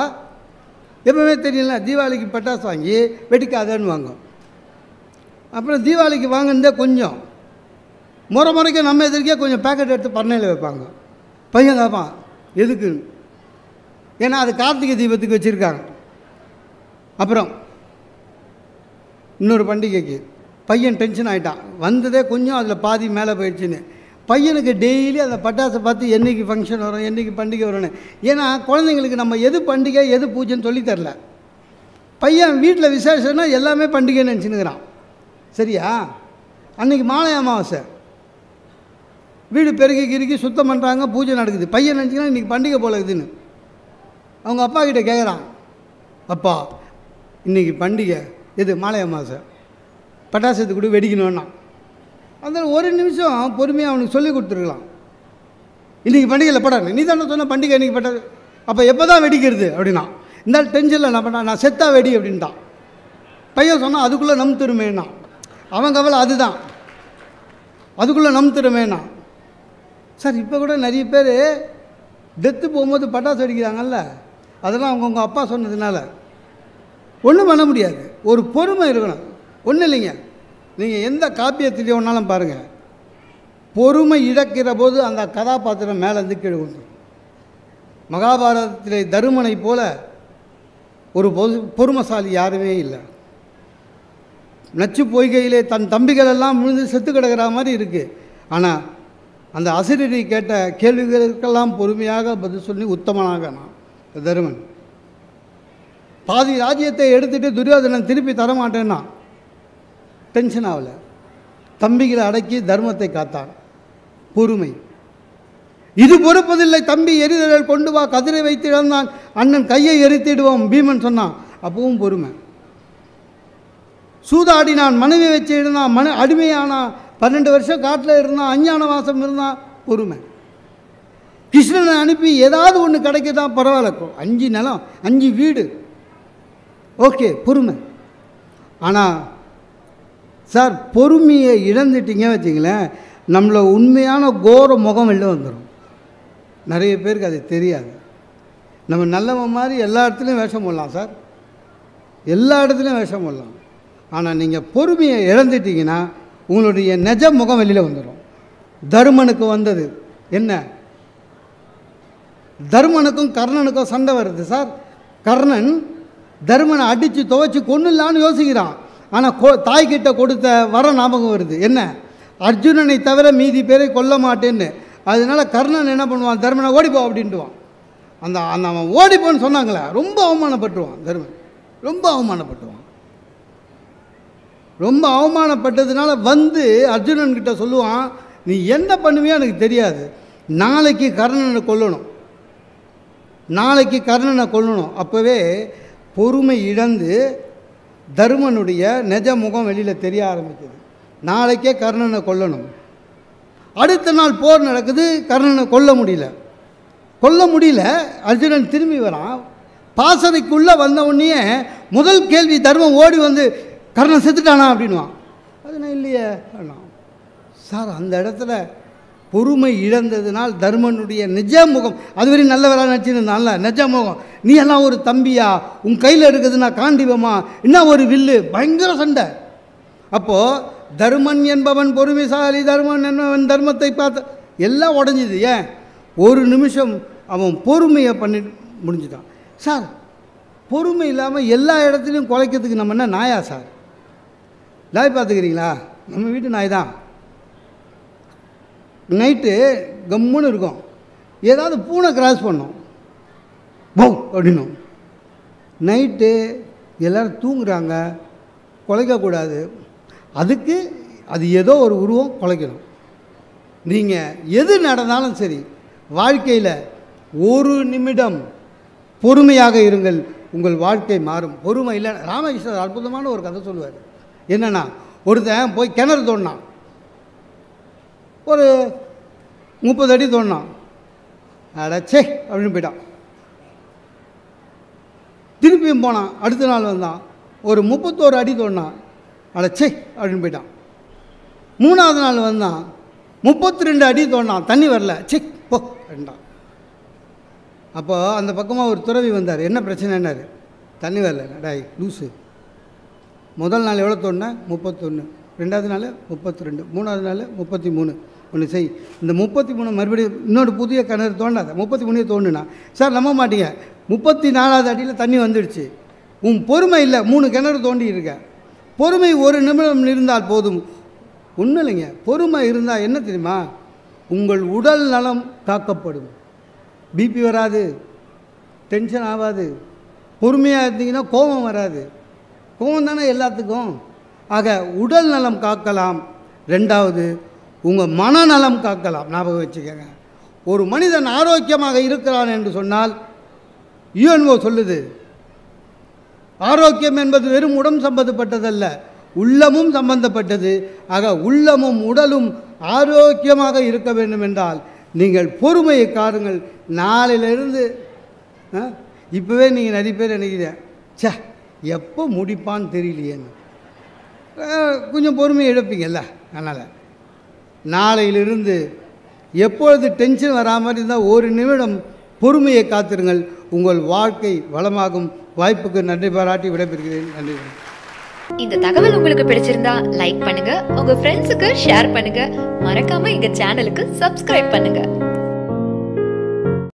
எப்பவுமே தெரியல, தீபாவளிக்கு பட்டாசு வாங்கி வெடிக்காதன்னு வாங்க. அப்புறம் தீபாவளிக்கு வாங்கினதே கொஞ்சம் முறைக்கு நம்ம எதிர்க்கே கொஞ்சம் பேக்கெட் எடுத்து பண்ணையில் வைப்பாங்க. பையன் கேட்பான் எதுக்கு, ஏன்னா அது கார்த்திகை தீபத்துக்கு வச்சுருக்காங்க. அப்புறம் இன்னொரு பண்டிகைக்கு பையன் டென்ஷன் ஆகிட்டான், வந்ததே கொஞ்சம் அதில் பாதி மேலே போயிடுச்சுன்னு. பையனுக்கு டெய்லி அந்த பட்டாசை பார்த்து என்றைக்கு ஃபங்க்ஷன் வரும், என்றைக்கு பண்டிகை வரும்னு. ஏன்னா குழந்தைங்களுக்கு நம்ம எது பண்டிகை எது பூஜைன்னு சொல்லித்தரல. பையன் வீட்டில் விசேஷம்னா எல்லாமே பண்டிகைன்னு நினச்சினுக்கிறான். சரியா? அன்றைக்கி மாலை அமாவாசை, வீடு பெருகி கிருக்கி சுத்தம் பண்ணுறாங்க, பூஜை நடக்குது. பையன் நினச்சிங்கன்னா இன்றைக்கி பண்டிகை போல இருக்குதுன்னு அவங்க அப்பா கிட்டே கேட்குறான், அப்பா இன்றைக்கி பண்டிகை எது, மாலை அமாவாசை, பட்டாசத்து கூட வெடிக்கணும்னா. அதில் ஒரு நிமிஷம் பொறுமையாக அவனுக்கு சொல்லி கொடுத்துருக்கலாம். இன்றைக்கி பண்டிகையில் படாது, நீ தானே சொன்ன பண்டிகை இன்றைக்கி பட்டாது, அப்போ எப்போ தான் வெடிக்கிறது அப்படின்னா. இந்த டென்ஷனில் நான் பண்ணா, நான் செத்தா வெடி அப்படின்ட்டான். பையன் சொன்னால் அதுக்குள்ளே நம் திரும்பேன்னா. அவன் கவலை அதுதான், அதுக்குள்ளே நம் திரும்பேன்னா. சார், இப்போ கூட நிறைய பேர் டெத்து போகும்போது பட்டாசு வெடிக்கிறாங்கல்ல, அதெல்லாம் அவங்கவுங்க அப்பா சொன்னதுனால ஒன்றும் பண்ண முடியாது. ஒரு பொறுமை இருக்கணும். ஒன்றும் இல்லைங்க, நீங்கள் எந்த காப்பியத்திலே ஒன்றாலும் பாருங்கள், பொறுமை இழக்கிற போது அந்த கதாபாத்திரம் மேலேருந்து கீழே வந்துடும். மகாபாரதத்திலே தருமனை போல ஒரு பொறுமைசாலி யாருமே இல்லை. நச்சு பொய்கையிலே தன் தம்பிகள் எல்லாம் விழுந்து செத்து கிடக்கிற மாதிரி இருக்குது. ஆனால் அந்த அசிரடி கேட்ட கேள்விகளுக்கெல்லாம் பொறுமையாக பதில் சொல்லி உத்தமனாக நான் தருமன். பாதி ராஜ்யத்தை எடுத்துகிட்டு துரியோதனன் திருப்பி தரமாட்டேன்னா டென்ஷன் ஆகலை. தம்பிகளை அடக்கி தர்மத்தை காத்தான். பொறுமை. இது பொறுப்பதில்லை தம்பி, எரிதல் கொண்டு வா, கதிரை வைத்து இழந்தான் அண்ணன் கையை எரித்திடுவோம் பீமன் சொன்னான். அப்பவும் பொறுமை. சூதாடினான், மனைவி வச்சு இருந்தான், அடிமையானான், 12 வருஷம் காட்டில் இருந்தான், அஞ்ஞான வாசம் இருந்தான், பொறுமை. கிருஷ்ணனை அனுப்பி ஏதாவது ஒன்று கிடைக்கதான் பரவாயில்ல, 5 நிலம் 5 வீடு, ஓகே, பொறுமை. ஆனால் சார், பொறுமையை இழந்துட்டீங்க வச்சிங்களேன், நம்மளை உண்மையான கோர முகம் வெளில வந்துடும். நிறைய பேருக்கு அது தெரியாது. நம்ம நல்லவன் மாதிரி எல்லா இடத்துலையும் வேஷம் போடலாம் சார், எல்லா இடத்துலையும் வேஷம் போடலாம். ஆனால் நீங்கள் பொறுமையை இழந்துட்டீங்கன்னா உங்களுடைய நிஜ முகம் வெளியில் வந்துடும். தருமனுக்கு வந்தது என்ன? தர்மனுக்கும் கர்ணனுக்கும் சண்டை வருது சார். கர்ணன் தர்மனை அடித்து துவைச்சி கொன்னுலான்னு யோசிக்கிறான். ஆனால் தாய்கிட்ட கொடுத்த வர ஞாபகம் வருது, என்ன, அர்ஜுனனை தவிர மீதி பேரை கொல்ல மாட்டேன்னு. அதனால கர்ணன் என்ன பண்ணுவான், தர்மனை ஓடிப்போ அப்படின்ட்டுவான். அந்த அந்த அவன் ஓடிப்போன்னு சொன்னாங்களே, ரொம்ப அவமானப்பட்டுருவான் தர்மன், ரொம்ப அவமானப்பட்டுவான். ரொம்ப அவமானப்பட்டதுனால வந்து அர்ஜுனன்கிட்ட சொல்லுவான், நீ என்ன பண்ணுவியோ எனக்கு தெரியாது, நாளைக்கு கர்ணனை கொல்லணும், நாளைக்கு கர்ணனை கொல்லணும். அப்போவே பொறுமை இழந்து தர்மனுடைய நிஜ முகம் வெளியில் தெரிய ஆரம்பிக்குது. நாளைக்கே கர்ணனை கொல்லணும். அடுத்த நாள் போர் நடக்குது, கர்ணனை கொல்ல முடியல. அர்ஜுனன் திரும்பி வரான். பாசறைக்குள்ளே வந்த உடனே முதல் கேள்வி தர்மம் ஓடி வந்து, கர்ணன் செத்துட்டானா அப்படின்வான். அது நான் இல்லையே அண்ணா சார். அந்த இடத்துல பொறுமை இழந்ததுனால் தர்மனுடைய நிஜ முகம், அதுவரை நல்லவராக நினச்சிருந்தான்ல, நிஜ முகம், நீ எல்லாம் ஒரு தம்பியா, உன் கையில் இருக்குதுன்னா காண்டிவமா, இன்னும் ஒரு வில்லு, பயங்கர சண்டை. அப்போது தர்மன் என்பவன் பொறுமைசாலி, தர்மன் என்பவன் தர்மத்தை பார்த்து எல்லாம் உடஞ்சிது. ஏன், ஒரு நிமிஷம் அவன் பொறுமையை பண்ணி முடிஞ்சுட்டான். சார், பொறுமை இல்லாமல் எல்லா இடத்துலையும் குலைக்கிறதுக்கு நம்ம என்ன நாயா சார்? நாய் பார்த்துக்கிறீங்களா? நம்ம வீட்டு நாய் தான். நைட்டு கம்முன்னு இருக்கும், ஏதாவது பூனை கிராஸ் பண்ணோம், போ அப்படின்னும். நைட்டு எல்லோரும் தூங்குறாங்க, குலைக்கக்கூடாது, அதுக்கு அது ஏதோ ஒரு உருவம் குலைக்கணும். நீங்கள் எது நடந்தாலும் சரி, வாழ்க்கையில் ஒரு நிமிடம் பொறுமையாக இருங்கள், உங்கள் வாழ்க்கை மாறும். பொறுமை இல்லை. ராமகிருஷ்ணர் அற்புதமான ஒரு கதை சொல்லுவார். என்னென்னா, ஒருத்தன் போய் கிணறு தோண்டினான், ஒரு 30 அடி தோண்டினான், அடச்சே அப்படின்னு போயிட்டான். திருப்பியும் போனான், அடுத்த நாள் வந்தான், ஒரு 31 அடி தோண்டினான், அடச்சே அப்படின்னு போயிட்டான். 3ஆவது நாள் வந்தான், 32 அடி தோண்டினான், தண்ணி வரல, செக் போ அப்படின்ட்டான். அப்போ அந்த பக்கமாக ஒரு துறவி வந்தார். என்ன பிரச்சனைன்னாரு, தண்ணி வரல. டாய் லூஸு, முதல் நாள் எவ்வளோ தோண்டினேன், 31, 2ஆவது நாள் 32, 3ஆவது நாள் 33. ஒன்று செய், இந்த 33 மறுபடியும் இன்னொரு புதிய கிணறு தோண்டாத, 33 தோண்டுனா. சார் நம்ப மாட்டீங்க, 34ஆவது அடியில் தண்ணி வந்துடுச்சு. உன் பொறுமை இல்லை, 3 கிணறு தோண்டி இருக்க. பொறுமை ஒரு நிமிடம் இருந்தால் போதும். ஒன்றும் இல்லைங்க, பொறுமை இருந்தால் என்ன தெரியுமா, உங்கள் உடல் நலம் காக்கப்படும், பிபி வராது, டென்ஷன் ஆகாது. பொறுமையாக இருந்தீங்கன்னா கோபம் வராது. கோபம் தானே எல்லாத்துக்கும். ஆக உடல் நலம் காக்கலாம். 2வது, உங்கள் மனநலம் காக்கலாம். ஞாபகம் வச்சுக்கோங்க. ஒரு மனிதன் ஆரோக்கியமாக இருக்கிறான் என்று சொன்னால், யுஎன்ஓ சொல்லுது, ஆரோக்கியம் என்பது வெறும் உடம்பு சம்பந்தப்பட்டதல்ல, உள்ளமும் சம்பந்தப்பட்டது. ஆக உள்ளமும் உடலும் ஆரோக்கியமாக இருக்க வேண்டும் என்றால் நீங்கள் பொறுமையை காருங்கள். நாளையிலிருந்து இப்போவே நீங்கள் நிறைய பேர் நினைக்கிறேன், சே எப்போ முடிப்பான்னு தெரியலையேன்னு, கொஞ்சம் பொறுமையை எடுப்பீங்கல்ல. அதனால் நாளையிலிருந்து எப்பொழுது டென்ஷன் வராமல் இருந்தால் ஒரு நிமிடம் பொறுமையை காத்திருங்கள், உங்கள் வாழ்க்கை வளமாகும். வாய்ப்புக்கு நன்றி பாராட்டி விடைபெறுகிறேன். நன்றி. இந்த தகவல் உங்களுக்கு பிடிச்சிருந்தா லைக் பண்ணுங்க, உங்க ஃப்ரெண்ட்ஸுக்கு ஷேர் பண்ணுங்க, மறக்காம எங்க சேனலுக்கு சப்ஸ்கிரைப் பண்ணுங்க.